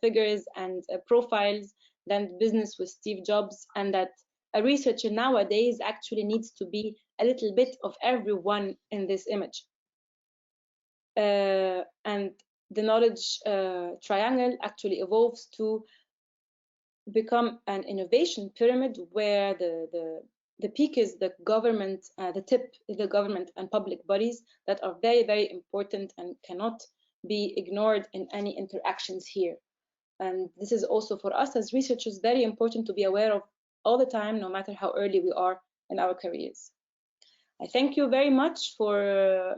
Speaker 2: figures and profiles, then business with Steve Jobs, and that a researcher nowadays actually needs to be a little bit of everyone in this image. And the knowledge triangle actually evolves to become an innovation pyramid, where the peak is the government, the tip is the government and public bodies that are very, very important and cannot be ignored in any interactions here. And this is also for us as researchers very important to be aware of all the time, no matter how early we are in our careers. I thank you very much for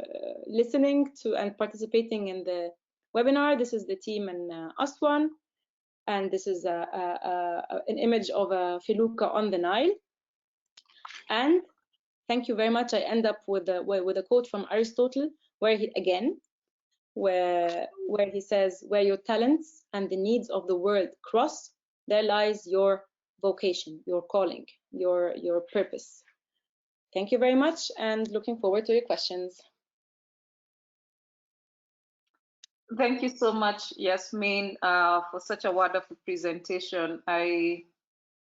Speaker 2: listening to and participating in the webinar. This is the team in Aswan, and this is an image of a felucca on the Nile. And thank you very much. I end up with a quote from Aristotle, where he says, where your talents and the needs of the world cross, there lies your vocation, your calling, your purpose. Thank you very much, and looking forward to your questions.
Speaker 1: Thank you so much, Yasmin, for such a wonderful presentation. I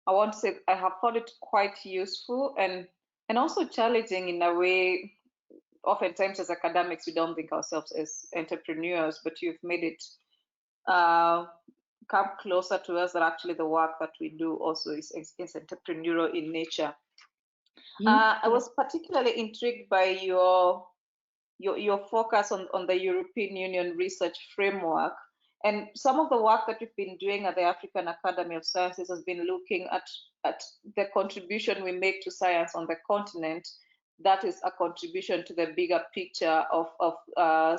Speaker 1: want to say I have found it quite useful and also challenging in a way. Oftentimes as academics, we don't think ourselves as entrepreneurs, but you've made it come closer to us that actually the work that we do also is entrepreneurial in nature. I was particularly intrigued by your your focus on the European Union research framework. And some of the work that we've been doing at the African Academy of Sciences has been looking at the contribution we make to science on the continent. That is a contribution to the bigger picture of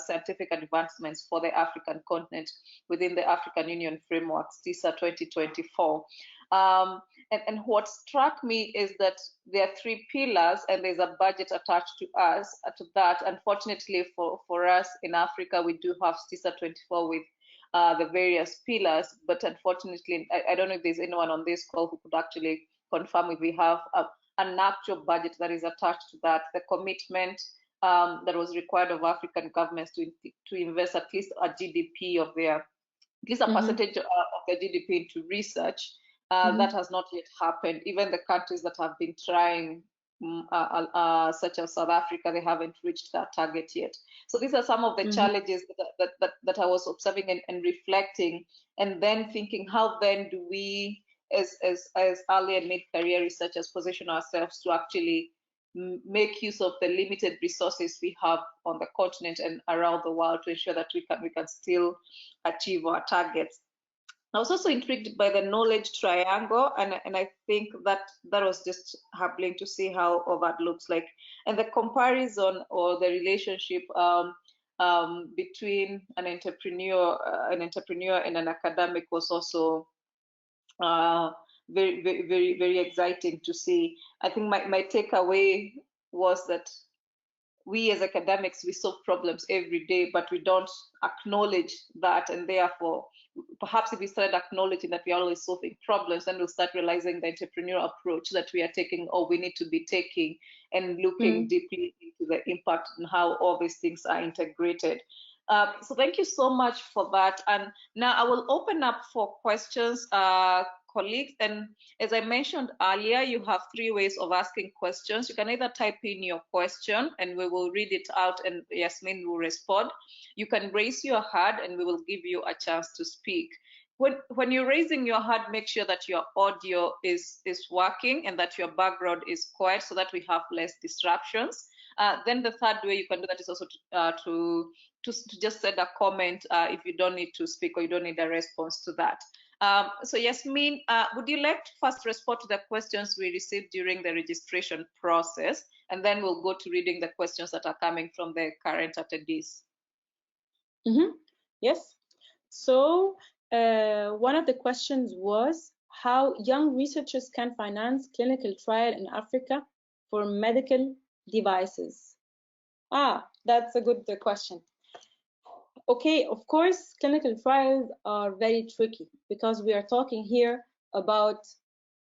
Speaker 1: scientific advancements for the African continent within the African Union framework, TISA 2024. And what struck me is that there are 3 pillars and there's a budget attached to us to that. Unfortunately for us in Africa, we do have TISA 24 with the various pillars, but unfortunately, I don't know if there's anyone on this call who could actually confirm if we have an actual budget that is attached to that, the commitment that was required of African governments to invest at least a GDP of their, at least a percentage of their GDP into research. That has not yet happened. Even the countries that have been trying, such as South Africa, they haven't reached that target yet. So these are some of the challenges that I was observing and reflecting, and then thinking, how then do we, as early and mid-career researchers, position ourselves to actually make use of the limited resources we have on the continent and around the world to ensure that we can still achieve our targets. I was also intrigued by the knowledge triangle, and I think that was just humbling to see how all that looks like, and the comparison or the relationship between an entrepreneur and an academic was also very exciting to see. I think my takeaway was that we as academics, we solve problems every day, but we don't acknowledge that, and therefore perhaps if we started acknowledging that we are always solving problems, then we'll start realizing the entrepreneurial approach that we are taking, or we need to be taking, and looking deeply into the impact and how all these things are integrated. So thank you so much for that. And now I will open up for questions, colleagues. And as I mentioned earlier, you have 3 ways of asking questions. You can either type in your question and we will read it out and Yasmin will respond. You can raise your hand and we will give you a chance to speak. When you're raising your hand, make sure that your audio is working and that your background is quiet so that we have less disruptions. Then the 3rd way you can do that is also to just send a comment if you don't need to speak or you don't need a response to that. So Yasmin, would you like to first respond to the questions we received during the registration process, and then we'll go to reading the questions that are coming from the current attendees?
Speaker 2: Yes. So one of the questions was how young researchers can finance clinical trial in Africa for medical devices. That's a good question. Okay, of course, clinical trials are very tricky because we are talking here about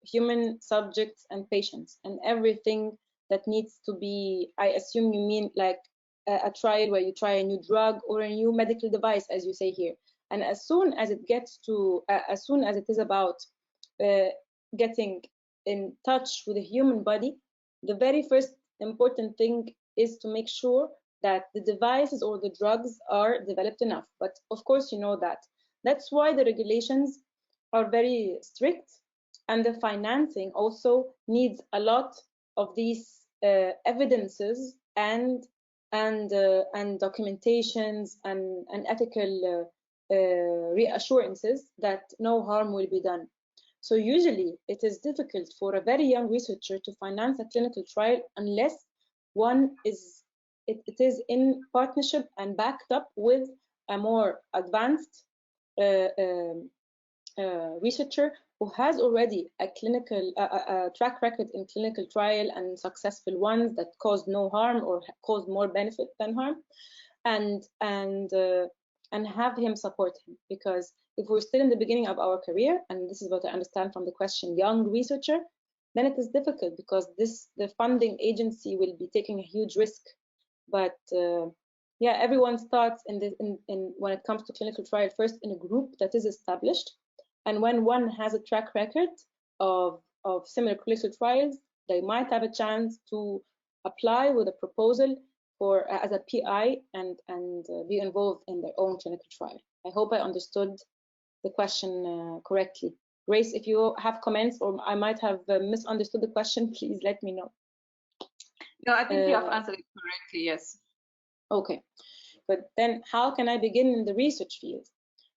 Speaker 2: human subjects and patients and everything that needs to be, I assume you mean like a trial where you try a new drug or a new medical device, as you say here. And as soon as it gets to, as soon as it is about getting in touch with the human body, the very first important thing is to make sure that the devices or the drugs are developed enough. But of course, you know that. That's why the regulations are very strict, and the financing also needs a lot of these evidences and documentations and ethical reassurances that no harm will be done. So usually it is difficult for a very young researcher to finance a clinical trial unless one is it is in partnership and backed up with a more advanced researcher who has already a clinical track record in clinical trial and successful ones that caused no harm or caused more benefit than harm, and have him support him. Because if we're still in the beginning of our career, and this is what I understand from the question, young researcher, then it is difficult because the funding agency will be taking a huge risk. But yeah, everyone starts in when it comes to clinical trial first in a group that is established, and when one has a track record of similar clinical trials, they might have a chance to apply with a proposal for as a PI and be involved in their own clinical trial. I hope I understood the question correctly. Grace, if you have comments or I might have misunderstood the question, please let me know.
Speaker 1: No, I think you have answered it correctly, yes.
Speaker 2: Okay, but then how can I begin in the research field?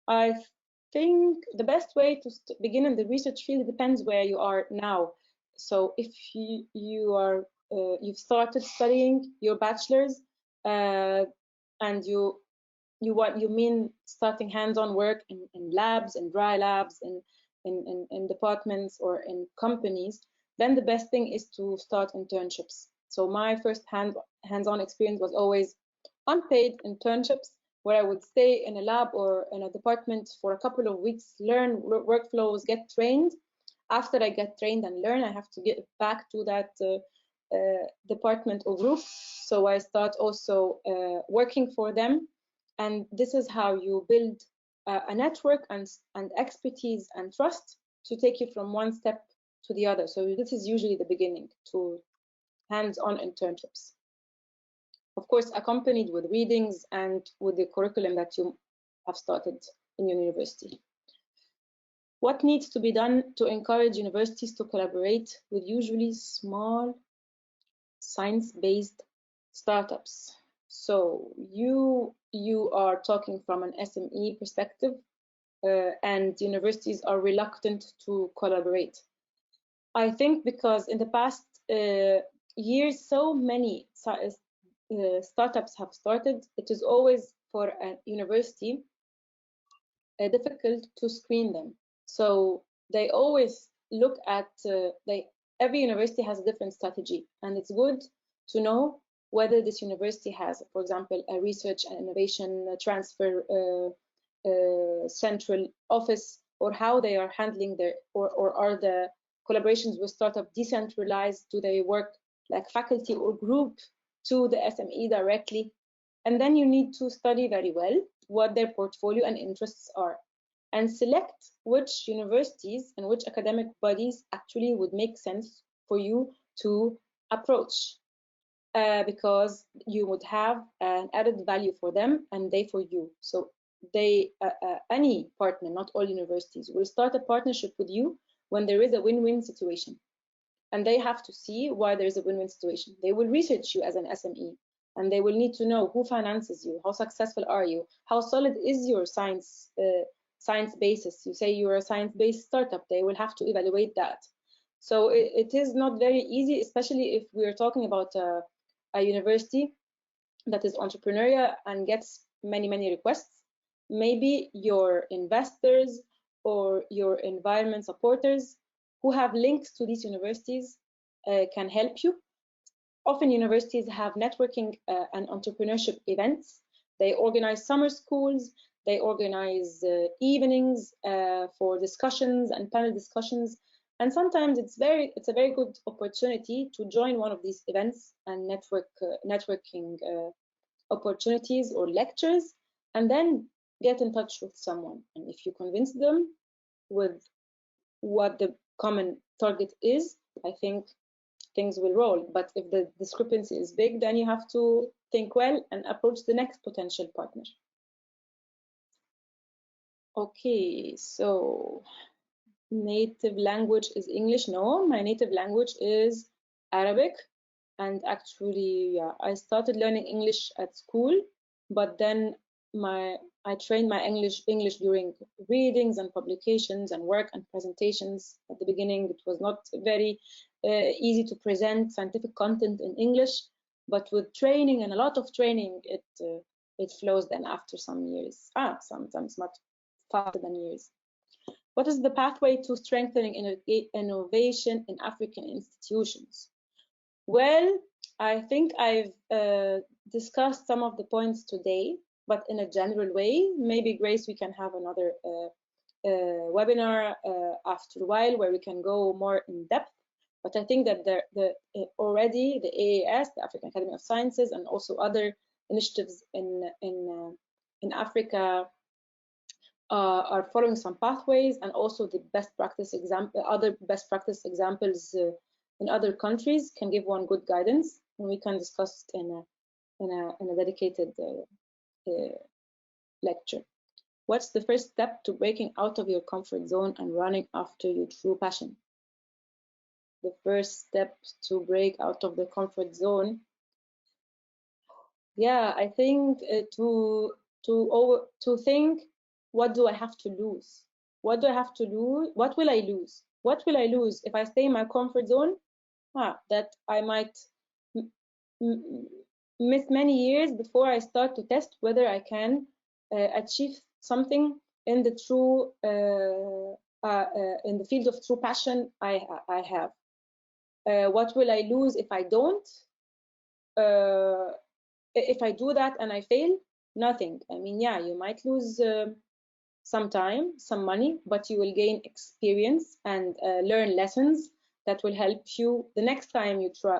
Speaker 2: I think the best way to begin in the research field depends where you are now. So if you've started studying your bachelor's, and you mean starting hands-on work in labs and dry labs and in departments or in companies, then the best thing is to start internships. So my first hands-on experience was always unpaid internships, where I would stay in a lab or in a department for a couple of weeks, learn workflows, get trained. After I get trained and learn, I have to get back to that department or group. So I start also working for them. And this is how you build a network and expertise and trust to take you from one step to the other. So this is usually the beginning to hands-on internships. Of course, accompanied with readings and with the curriculum that you have started in your university. What needs to be done to encourage universities to collaborate with usually small science-based startups? So you are talking from an SME perspective, and universities are reluctant to collaborate. I think because in the past years, so many startups have started, it is always for a university difficult to screen them. So they always look at, every university has a different strategy, and it's good to know whether this university has, for example, a research and innovation transfer central office, or how they are handling their, or are the collaborations with startup decentralized? Do they work like faculty or group to the SME directly? And then you need to study very well what their portfolio and interests are, and select which universities and which academic bodies actually would make sense for you to approach, because you would have an added value for them and they for you. So they, any partner, not all universities, will start a partnership with you when there is a win-win situation. And they have to see why there is a win-win situation. They will research you as an SME, and they will need to know who finances you, how successful are you, how solid is your science basis. You say you're a science-based startup, they will have to evaluate that. So it is not very easy, especially if we are talking about a university that is entrepreneurial and gets many requests. Maybe your investors or your environment supporters who have links to these universities can help you. Often universities have networking and entrepreneurship events. They organize summer schools, they organize evenings for discussions and panel discussions. And sometimes it's a very good opportunity to join one of these events and networking opportunities or lectures, and then get in touch with someone. And if you convince them with what the common target is, I think things will roll. But if the discrepancy is big, then you have to think well and approach the next potential partner. Okay, so native language is English? No, my native language is Arabic. And actually, yeah, I started learning English at school, but then I trained my English during readings and publications and work and presentations. At the beginning, it was not very easy to present scientific content in English, but with training and a lot of training, it flows then after some years. Sometimes much faster than years. What is the pathway to strengthening innovation in African institutions? Well, I think I've discussed some of the points today, but in a general way. Maybe, Grace, we can have another webinar after a while where we can go more in depth. But I think that already the AAS, the African Academy of Sciences, and also other initiatives in Africa are following some pathways, and also the other best practice examples in other countries can give one good guidance, and we can discuss in a dedicated lecture. What's the first step to breaking out of your comfort zone and running after your true passion? The first step to break out of the comfort zone. Yeah, I think to think, what do I have to lose? What do I have to lose? What will I lose? What will I lose if I stay in my comfort zone? That I might miss many years before I start to test whether I can achieve something in the true in the field of true passion I have. What will I lose if I don't? If I do that and I fail, nothing. I mean, yeah, you might lose some time, some money, but you will gain experience and learn lessons that will help you the next time you try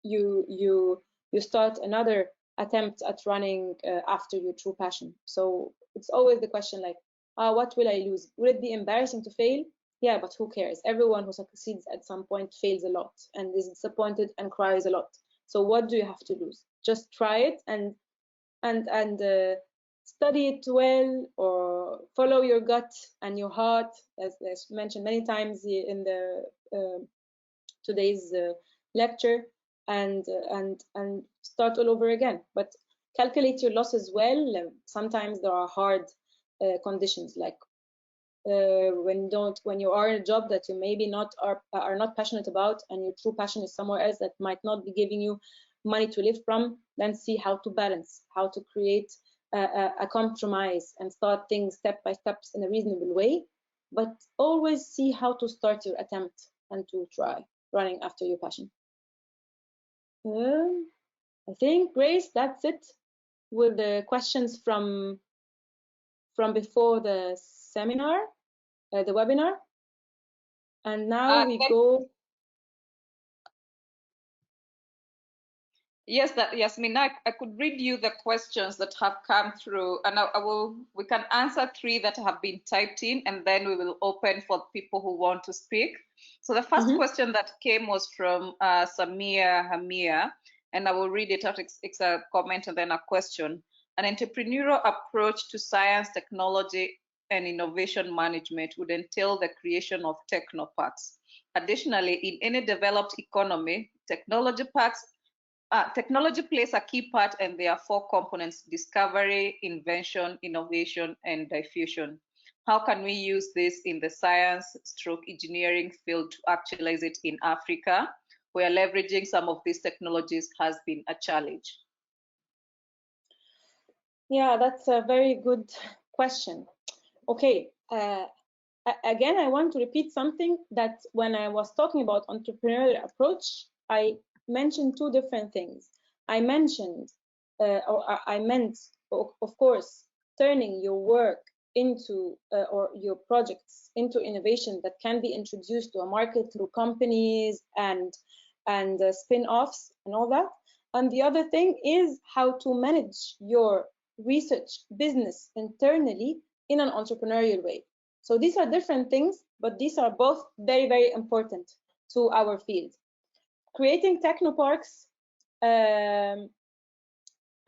Speaker 2: you start another attempt at running after your true passion. So it's always the question like, what will I lose? Will it be embarrassing to fail? Yeah, but who cares? Everyone who succeeds at some point fails a lot and is disappointed and cries a lot. So what do you have to lose? Just try it and study it well, or follow your gut and your heart, as mentioned many times in the today's lecture, and start all over again. But calculate your losses well. Sometimes there are hard conditions, like when you are in a job that you maybe are not passionate about, and your true passion is somewhere else that might not be giving you money to live from. Then see how to balance, how to create a compromise and start things step by step in a reasonable way, but always see how to start your attempt and to try running after your passion. I think, Grace, that's it with the questions from before the seminar, the webinar. And now we go.
Speaker 1: Yes, Yasmin, I could read you the questions that have come through, and we can answer 3 that have been typed in, and then we will open for people who want to speak. So the first question that came was from Samia Hamia, and I will read it out. It's a comment and then a question. An entrepreneurial approach to science, technology, and innovation management would entail the creation of technoparks. Additionally, in any developed economy, technology plays a key part, and there are 4 components: discovery, invention, innovation, and diffusion. How can we use this in the science/engineering field to actualize it in Africa, where leveraging some of these technologies has been a challenge?
Speaker 2: Yeah, that's a very good question. Okay, again, I want to repeat something that when I was talking about entrepreneurial approach, I mentioned 2 different things. I mentioned, I meant, of course, turning your work into, or your projects into innovation that can be introduced to a market through companies and spin-offs and all that. And the other thing is how to manage your research business internally in an entrepreneurial way. So these are different things, but these are both very, very important to our field. Creating technoparks, I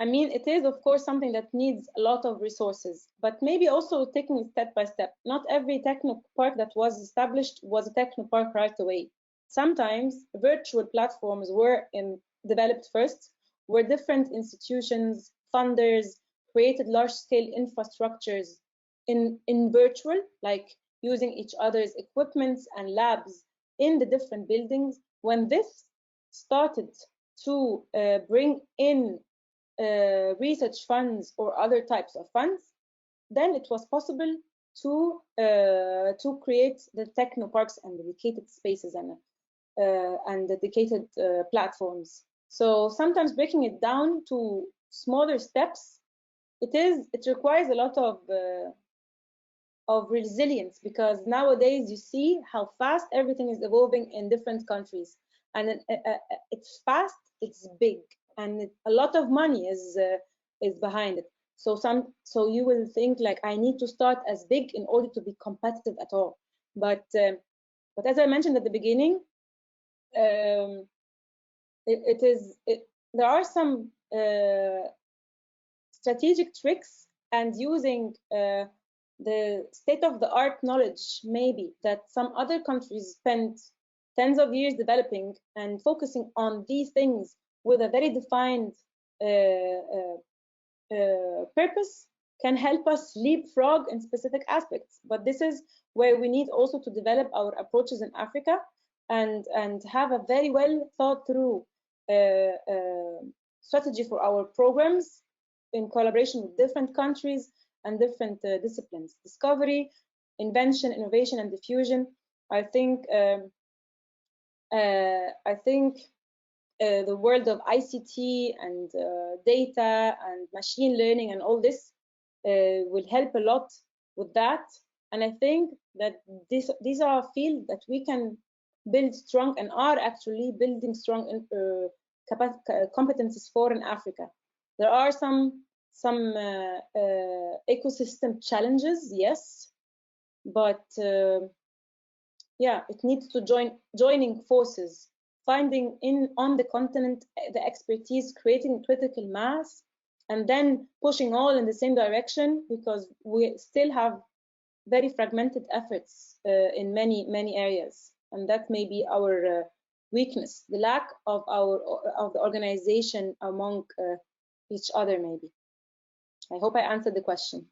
Speaker 2: mean, it is, of course, something that needs a lot of resources, but maybe also taking it step by step. Not every technopark that was established was a technopark right away. Sometimes virtual platforms were developed first, where different institutions, funders, created large-scale infrastructures in virtual, like using each other's equipments and labs in the different buildings. When this started to bring in research funds or other types of funds, then it was possible to create the technoparks and dedicated spaces and dedicated platforms. So sometimes breaking it down to smaller steps, it requires a lot of resilience, because nowadays you see how fast everything is evolving in different countries, and it's fast, it's big, and a lot of money is behind it. So you will think like, I need to start as big in order to be competitive at all. But as I mentioned at the beginning, there are some strategic tricks, and using the state-of-the-art knowledge maybe that some other countries spent tens of years developing, and focusing on these things with a very defined purpose can help us leapfrog in specific aspects. But this is where we need also to develop our approaches in Africa and have a very well thought through strategy for our programs in collaboration with different countries and different disciplines: discovery, invention, innovation, and diffusion. I think the world of ICT and data and machine learning and all this will help a lot with that. And I think that these are fields that we can build strong and are actually building strong competencies for in Africa. There are some ecosystem challenges, yes, but yeah, it needs to joining forces, finding on the continent the expertise, creating critical mass, and then pushing all in the same direction, because we still have very fragmented efforts in many areas, and that may be our weakness, the lack of the organization among each other. Maybe. I hope I answered the question.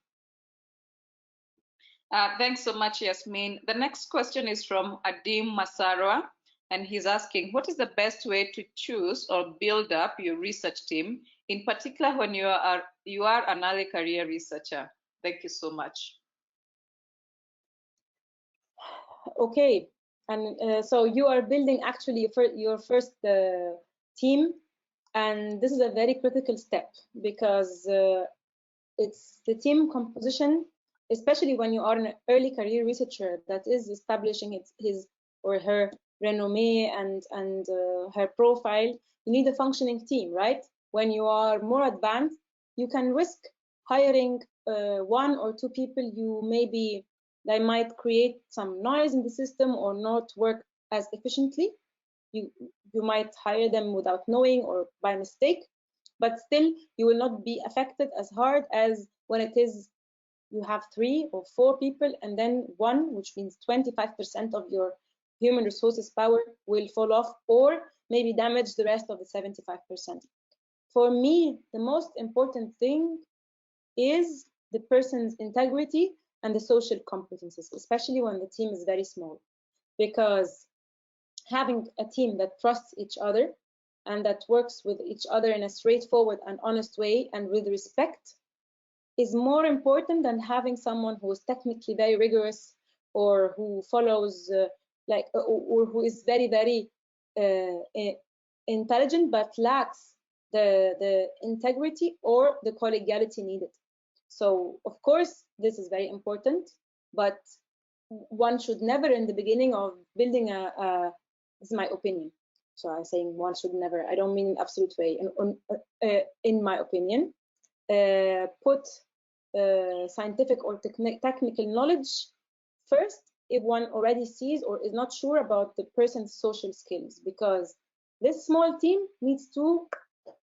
Speaker 1: Thanks so much, Yasmin. The next question is from Adim Masarwa, and he's asking, what is the best way to choose or build up your research team, in particular when you are an early career researcher? Thank you so much.
Speaker 2: Okay, and so you are building actually your first team, and this is a very critical step, because it's the team composition, especially when you are an early career researcher that is establishing his or her renommee and her profile. You need a functioning team, right? When you are more advanced, you can risk hiring one or two people. They might create some noise in the system or not work as efficiently. You might hire them without knowing or by mistake, but still you will not be affected as hard as when it is you have 3 or 4 people, and then one, which means 25% of your human resources power, will fall off or maybe damage the rest of the 75%. For me, the most important thing is the person's integrity and the social competences, especially when the team is very small, because having a team that trusts each other and that works with each other in a straightforward and honest way and with respect is more important than having someone who is technically very rigorous or who follows or who is very intelligent but lacks the integrity or the collegiality needed. So of course this is very important, but one should never, in the beginning of building this is my opinion, so I'm saying one should never, I don't mean in absolute way, in my opinion, put scientific or technical knowledge first if one already sees or is not sure about the person's social skills, because this small team needs to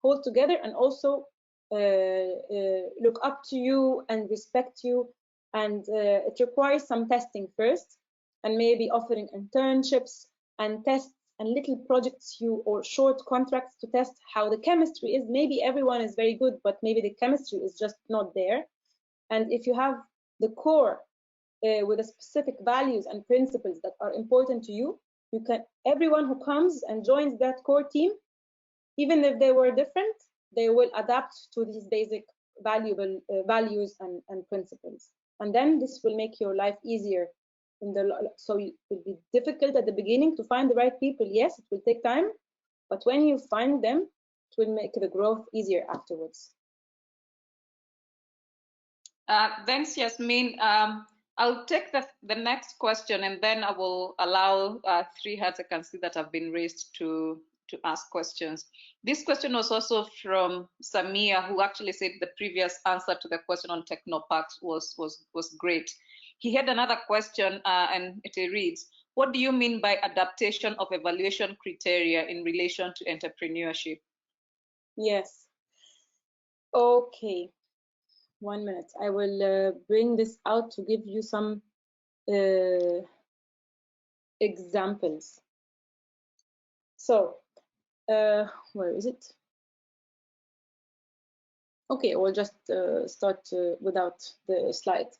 Speaker 2: hold together and also look up to you and respect you, and it requires some testing first, and maybe offering internships and tests and little projects or short contracts to test how the chemistry is. Maybe everyone is very good, but maybe the chemistry is just not there. And if you have the core with the specific values and principles that are important to you, everyone who comes and joins that core team, even if they were different, they will adapt to these basic valuable values and principles. And then this will make your life easier. So it will be difficult at the beginning to find the right people. Yes, it will take time, but when you find them, it will make the growth easier afterwards.
Speaker 1: Thanks, Yasmin. I'll take the next question, and then I will allow 3 hands I can see that have been raised to ask questions. This question was also from Samia, who actually said the previous answer to the question on technoparks was great. He had another question, and it reads, what do you mean by adaptation of evaluation criteria in relation to entrepreneurship?
Speaker 2: Yes. Okay. 1 minute. I will bring this out to give you some examples. So where is it? Okay, we'll just start without the slides.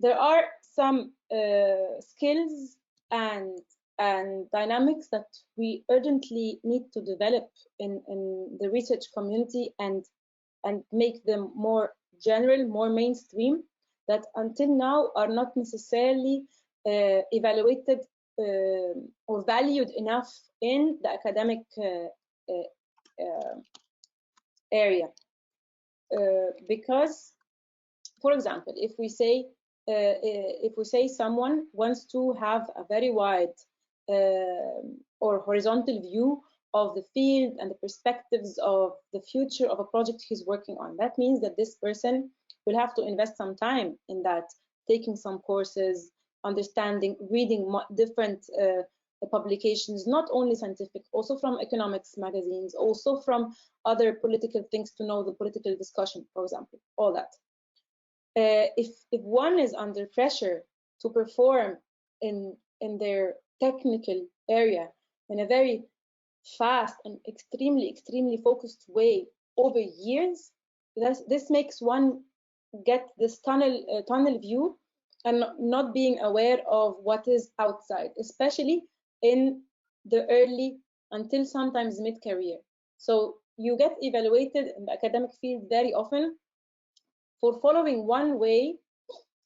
Speaker 2: There are some skills and dynamics that we urgently need to develop in the research community and make them more general, more mainstream, that until now are not necessarily evaluated or valued enough in the academic area. Because, for example, if we say someone wants to have a very wide or horizontal view of the field and the perspectives of the future of a project he's working on, that means that this person will have to invest some time in that, taking some courses, understanding, reading different publications, not only scientific, also from economics magazines, also from other political things to know the political discussion, for example, all that. If one is under pressure to perform in their technical area in a very fast and extremely focused way over years, this makes one get this tunnel view and not being aware of what is outside, especially in the early until sometimes mid-career. So you get evaluated in the academic field very often for following one way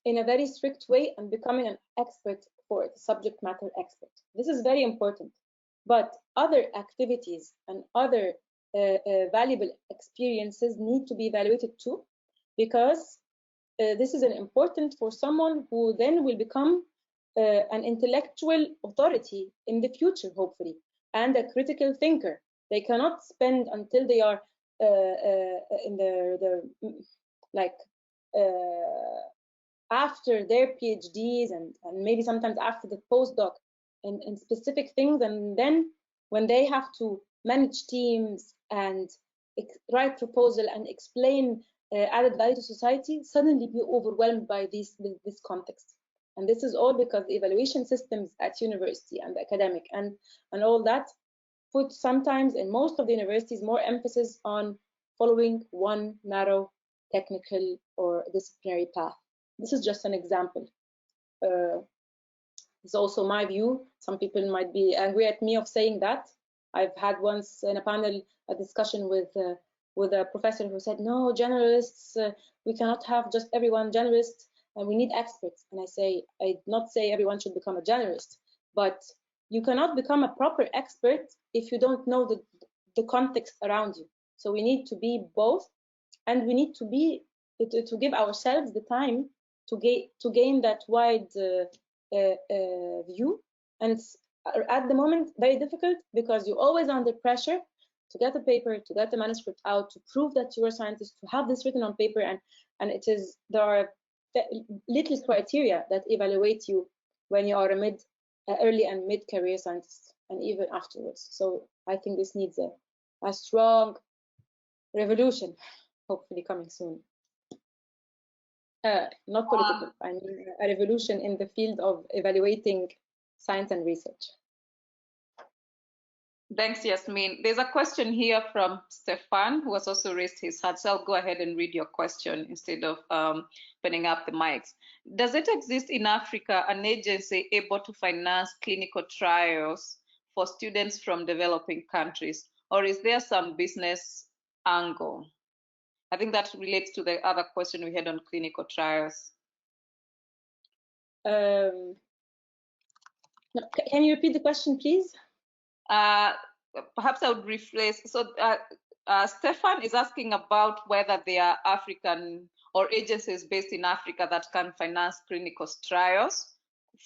Speaker 2: in a very strict way and becoming an expert for it, subject matter expert. This is very important. But other activities and other valuable experiences need to be evaluated too, because this is an important for someone who then will become an intellectual authority in the future, hopefully, and a critical thinker. They cannot spend until they are in their like after their PhDs and maybe sometimes after the postdoc in specific things, and then when they have to manage teams and write proposal and explain added value to society, suddenly be overwhelmed by this context. And this is all because the evaluation systems at university and the academic and all that put sometimes in most of the universities more emphasis on following one narrow technical or disciplinary path. This is just an example. It's also my view. Some people might be angry at me of saying that. I've had once in a panel a discussion with a professor who said, no, generalists, we cannot have just everyone generalist, and we need experts. And I did not say everyone should become a generalist, but you cannot become a proper expert if you don't know the context around you. So we need to be both, and we need to give ourselves the time to gain that wide view. And it's at the moment very difficult because you're always under pressure to get a paper, to get the manuscript out, to prove that you're a scientist, to have this written on paper, and there are little criteria that evaluate you when you are a early and mid-career scientist, and even afterwards. So I think this needs a strong revolution, hopefully coming soon. Not political, I mean a revolution in the field of evaluating science and research.
Speaker 1: Thanks, Yasmin. There's a question here from Stefan, who has also raised his hand. So I'll go ahead and read your question instead of opening up the mics. Does it exist in Africa an agency able to finance clinical trials for students from developing countries, or is there some business angle? I think that relates to the other question we had on clinical trials.
Speaker 2: Can you repeat the question, please?
Speaker 1: Perhaps I would rephrase. So Stefan is asking about whether there are African or agencies based in Africa that can finance clinical trials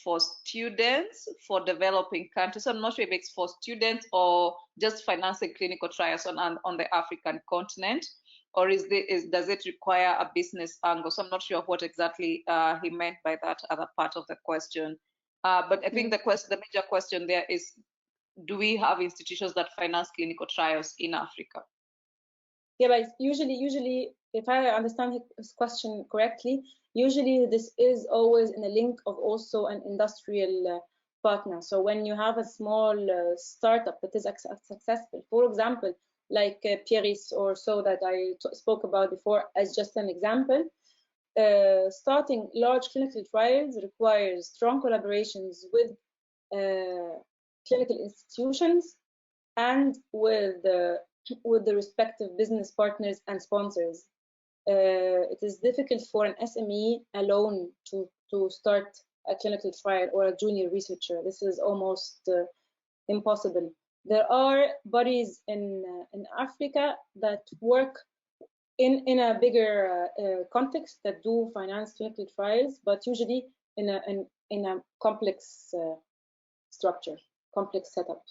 Speaker 1: for students for developing countries. So I'm not sure if it's for students or just financing clinical trials on the African continent, or does it require a business angle? So I'm not sure what exactly he meant by that other part of the question. But I think the major question there is, do we have institutions that finance clinical trials in Africa?
Speaker 2: Yeah, but usually, if I understand his question correctly, usually this is always in a link of also an industrial partner. So when you have a small startup that is successful, for example, like Pieris or so that I spoke about before as just an example, starting large clinical trials requires strong collaborations with clinical institutions and with the respective business partners and sponsors. It is difficult for an SME alone to start a clinical trial or a junior researcher. This is almost impossible. There are bodies in Africa that work in a bigger context that do finance clinical trials, but usually in a complex structure, complex setup.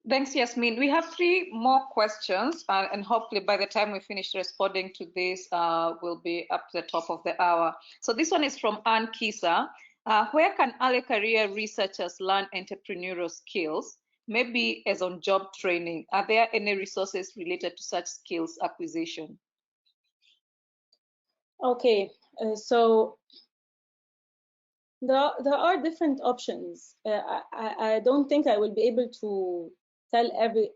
Speaker 1: Thanks, Yasmin. We have 3 more questions, and hopefully by the time we finish responding to this, we'll be up to the top of the hour. So this one is from Ann Kisa. Where can early career researchers learn entrepreneurial skills? Maybe as on-job training. Are there any resources related to such skills acquisition?
Speaker 2: Okay, so there are different options. I don't think I will be able to tell every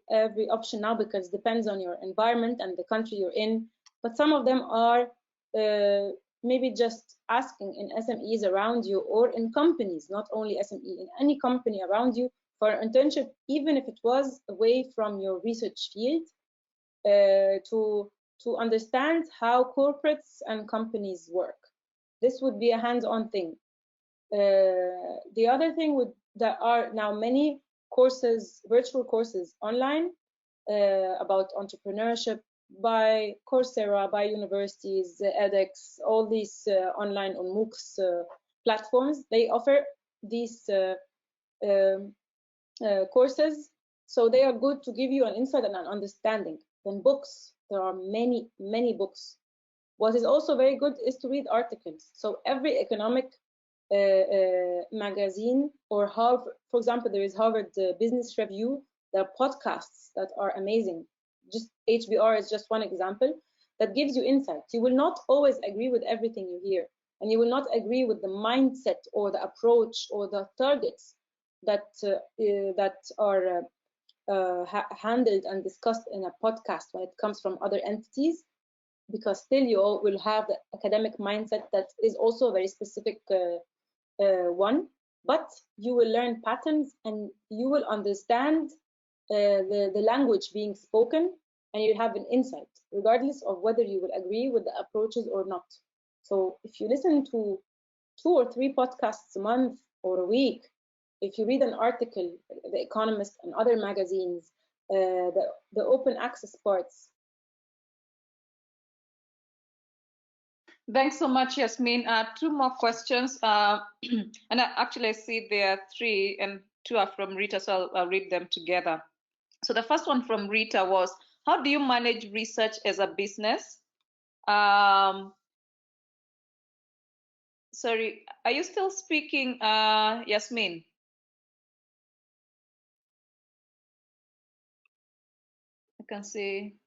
Speaker 2: option now because it depends on your environment and the country you're in. But some of them are maybe just asking in SMEs around you or in companies, not only SME, in any company around you for an internship, even if it was away from your research field, to understand how corporates and companies work. This would be a hands-on thing. The other thing there are now many courses, virtual courses online about entrepreneurship by Coursera, by universities, edX, all these online on MOOCs platforms. They offer these courses, so they are good to give you an insight and an understanding. Then books, there are many, many books. What is also very good is to read articles. So every economic magazine or Harvard, for example, there is Harvard Business Review. There are podcasts that are amazing. Just HBR is just one example that gives you insights. You will not always agree with everything you hear, and you will not agree with the mindset or the approach or the targets that are handled and discussed in a podcast when it comes from other entities, because still you will have the academic mindset that is also a very specific one, but you will learn patterns and you will understand the language being spoken, and you have an insight regardless of whether you will agree with the approaches or not. So if you listen to 2 or 3 podcasts a month or a week, if you read an article, The Economist and other magazines, the open access parts.
Speaker 1: Thanks so much, Yasmin. 2 more questions. And actually, I see there are 3, and 2 are from Rita, so I'll read them together. So the first one from Rita was, how do you manage research as a business? Sorry, are you still speaking, Yasmin? I can see.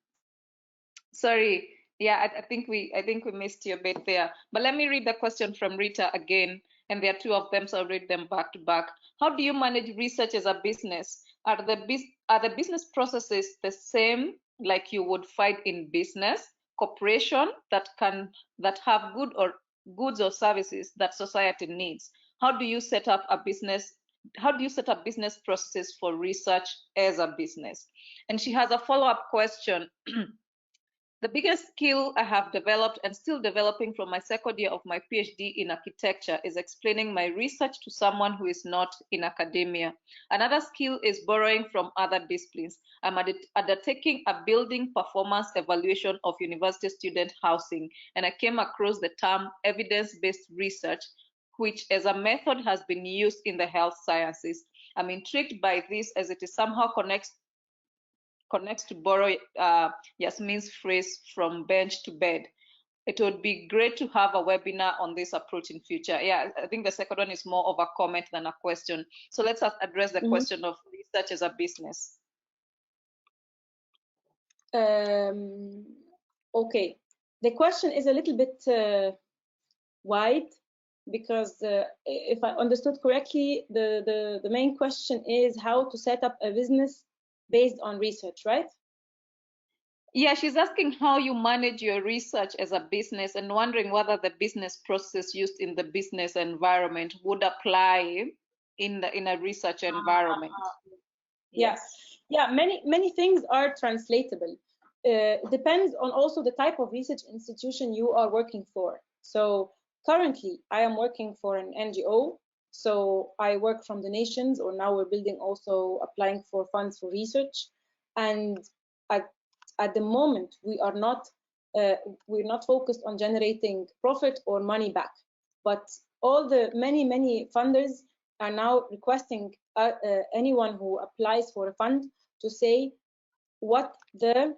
Speaker 1: Sorry. Yeah, I think we missed you a bit there. But let me read the question from Rita again, and there are 2 of them, so I'll read them back to back. How do you manage research as a business? Are the business processes the same like you would find in business, corporation that have goods or services that society needs? How do you set up business processes for research as a business? And she has a follow-up question. The biggest skill I have developed and still developing from my second year of my PhD in architecture is explaining my research to someone who is not in academia. Another skill is borrowing from other disciplines. I'm undertaking a building performance evaluation of university student housing, and I came across the term evidence-based research, which as a method has been used in the health sciences. I'm intrigued by this as it is somehow connects to borrow Yasmin's phrase, from bench to bed. It would be great to have a webinar on this approach in future. Yeah, I think the second one is more of a comment than a question. So let's address the question of research as a business.
Speaker 2: Okay, the question is a little bit wide, because if I understood correctly, the main question is how to set up a business based on research, right?
Speaker 1: Yeah, she's asking how you manage your research as a business and wondering whether the business process used in the business environment would apply in a research environment. Yes.
Speaker 2: Yeah, many things are translatable. Depends on also the type of research institution you are working for. So currently, I am working for an NGO. So I work from the nations, or now we're building also applying for funds for research. And at the moment, we're not focused on generating profit or money back. But all the many funders are now requesting anyone who applies for a fund to say what the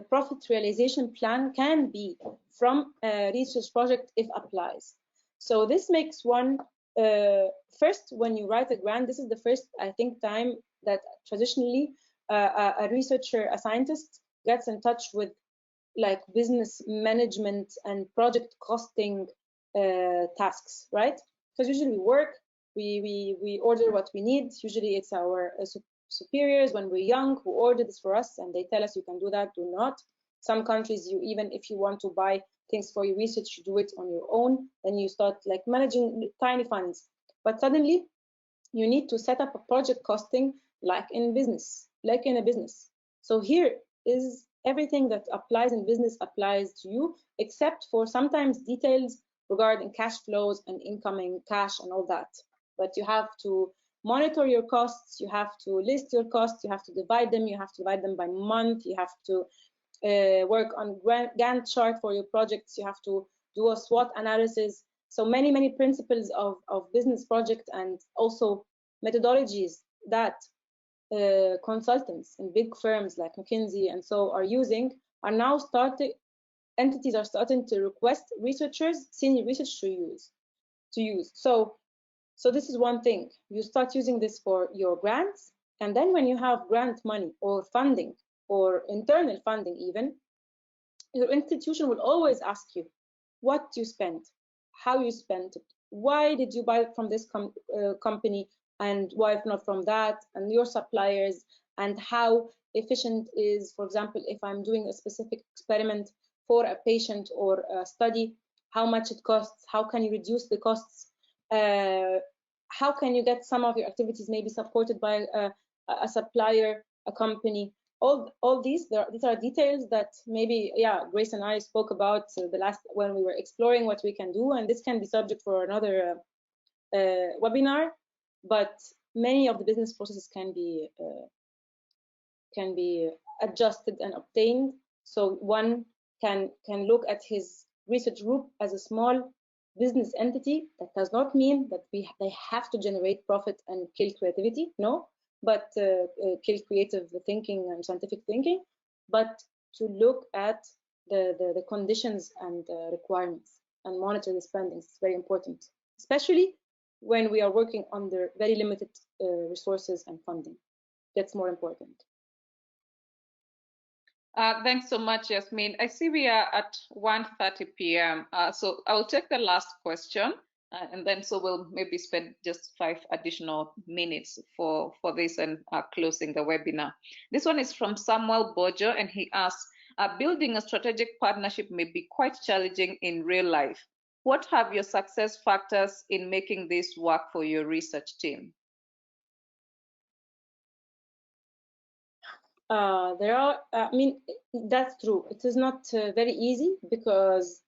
Speaker 2: profit realization plan can be from a research project if applies. So this makes one first, when you write a grant, this is the first, I think, time that traditionally a researcher, a scientist, gets in touch with like business management and project costing tasks, right? Because usually we work, we order what we need. Usually it's our superiors when we're young who order this for us, and they tell us you can do that, do not. Some countries, you even if you want to buy things for your research, you do it on your own. Then you start like managing tiny funds. But suddenly you need to set up a project costing like in business, like in a business. So here is everything that applies in business applies to you, except for sometimes details regarding cash flows and incoming cash and all that. But you have to monitor your costs, you have to list your costs, you have to divide them, you have to divide them by month, you have to work on Gantt chart for your projects, you have to do a SWOT analysis. So many principles of business project, and also methodologies that consultants in big firms like McKinsey and so are using are now entities are starting to request researchers, senior research to use. So this is one thing. You start using this for your grants, and then when you have grant money or funding or internal funding even, your institution will always ask you what you spent, how you spent it, why did you buy it from this company, and why if not from that, and your suppliers, and how efficient is, for example, if I'm doing a specific experiment for a patient or a study, how much it costs, how can you reduce the costs, how can you get some of your activities maybe supported by a supplier, a company. All these are details that maybe, yeah, Grace and I spoke about the last when we were exploring what we can do, and this can be subject for another webinar. But many of the business processes can be adjusted and obtained. So one can look at his research group as a small business entity. That does not mean that they have to generate profit and kill creativity. No. But kill creative thinking and scientific thinking, but to look at the conditions and requirements and monitor the spendings. It's very important, especially when we are working under very limited resources and funding. That's more important.
Speaker 1: Thanks so much, Yasmin. I see we are at 1:30 p.m. So I'll take the last question. And then so we'll maybe spend just 5 additional minutes for this and closing the webinar. This one is from Samuel Bojo, and he asks, building a strategic partnership may be quite challenging in real life. What have your success factors in making this work for your research team?
Speaker 2: There are, I mean, that's true. It is not very easy, because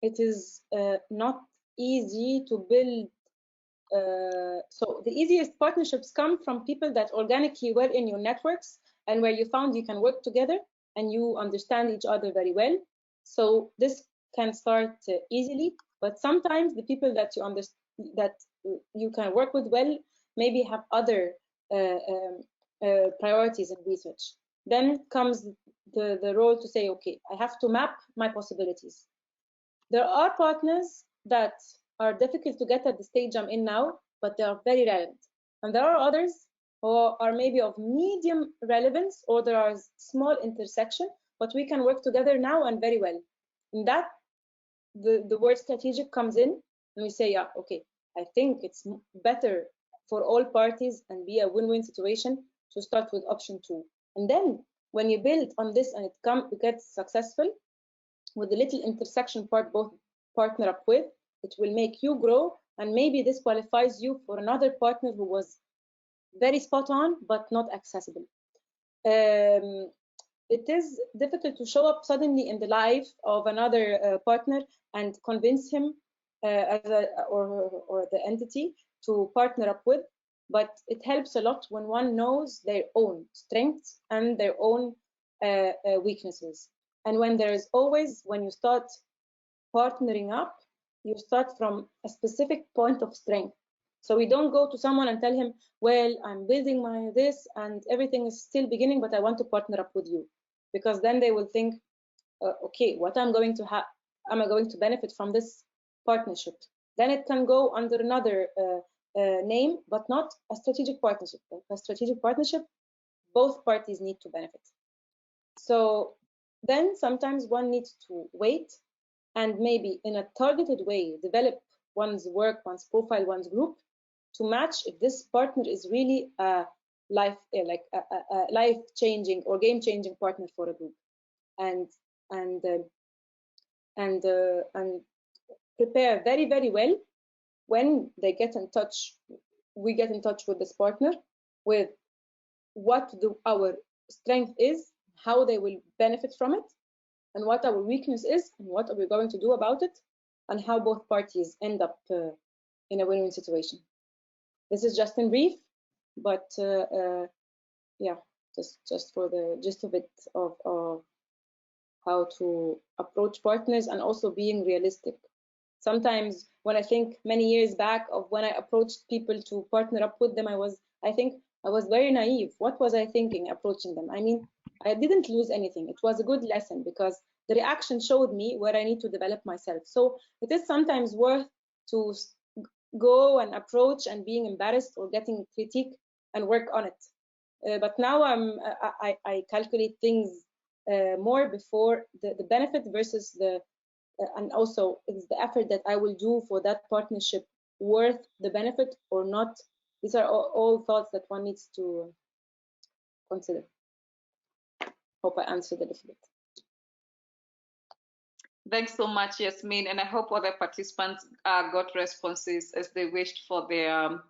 Speaker 2: it is not easy to build. So the easiest partnerships come from people that organically were in your networks and where you found you can work together and you understand each other very well. So this can start easily, but sometimes the people that you can work with well maybe have other priorities in research. Then comes the role to say, okay, I have to map my possibilities. There are partners that are difficult to get at the stage I'm in now, but they are very relevant. And there are others who are maybe of medium relevance, or there are small intersection, but we can work together now and very well. In that, the word strategic comes in, and we say, yeah, okay, I think it's better for all parties and be a win-win situation to start with option 2. And then when you build on this and it gets successful, with the little intersection part both partner up with, it will make you grow, and maybe this qualifies you for another partner who was very spot on but not accessible. It is difficult to show up suddenly in the life of another partner and convince him or the entity to partner up with, but it helps a lot when one knows their own strengths and their own weaknesses. And when you start partnering up, you start from a specific point of strength. So we don't go to someone and tell him, well, I'm building my this and everything is still beginning, but I want to partner up with you. Because then they will think, okay, what am I going to benefit from this partnership? Then it can go under another name, but not a strategic partnership. A strategic partnership, both parties need to benefit. So then sometimes one needs to wait and maybe in a targeted way develop one's work, one's profile, one's group to match if this partner is really a life-changing or game-changing partner for a group, and prepare very, very well when they get in touch. We get in touch with this partner with what our strength is, how they will benefit from it, and what our weakness is, and what are we going to do about it, and how both parties end up in a win-win situation. This is just in brief, but yeah, just for the gist of it, of how to approach partners and also being realistic. Sometimes when I think many years back of when I approached people to partner up with them, I think I was very naive. What was I thinking approaching them? I mean, I didn't lose anything. It was a good lesson because the reaction showed me where I need to develop myself. So it is sometimes worth to go and approach and being embarrassed or getting critique and work on it. But now I calculate things more before the benefit versus and also is the effort that I will do for that partnership worth the benefit or not. These are all thoughts that one needs to consider. Hope I answered a little bit.
Speaker 1: Thanks so much, Yasmin, and I hope other participants got responses as they wished for their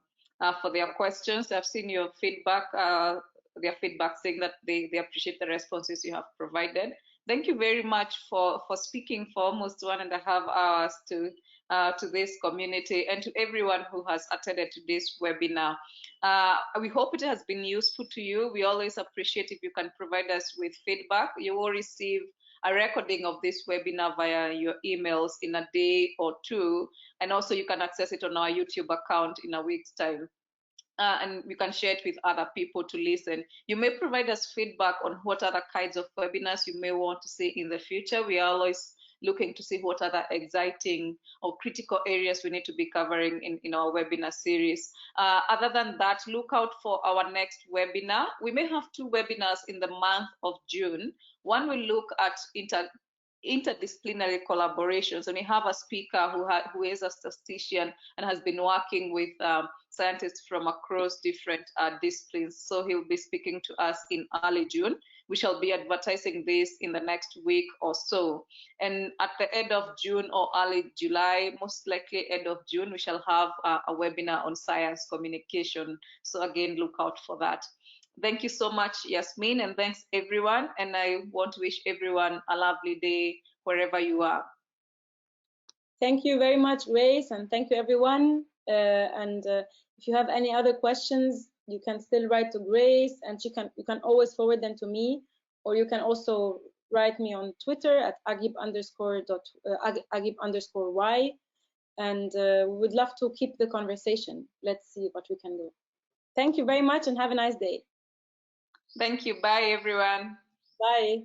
Speaker 1: questions. I've seen your feedback, their feedback saying that they appreciate the responses you have provided. Thank you very much for speaking for almost 1.5 hours to this community and to everyone who has attended to this webinar. We hope it has been useful to you. We always appreciate if you can provide us with feedback. You will receive a recording of this webinar via your emails in a day or two, and also you can access it on our YouTube account in a week's time. And you can share it with other people to listen. You may provide us feedback on what other kinds of webinars you may want to see in the future. We are always looking to see what other exciting or critical areas we need to be covering in our webinar series. Other than that, look out for our next webinar. We may have 2 webinars in the month of June. One will look at interdisciplinary collaborations, and we have a speaker who is a statistician and has been working with scientists from across different disciplines. So he'll be speaking to us in early June. We shall be advertising this in the next week or so. And at the end of June or early July, most likely end of June, we shall have a webinar on science communication. So again, look out for that. Thank you so much, Yasmin, and thanks everyone. And I want to wish everyone a lovely day wherever you are.
Speaker 2: Thank you very much, Grace, and thank you everyone. If you have any other questions, you can still write to Grace, and you can always forward them to me, or you can also write me on Twitter at agib_y, and we would love to keep the conversation. Let's see what we can do. Thank you very much and have a nice day.
Speaker 1: Thank you. Bye, everyone.
Speaker 2: Bye.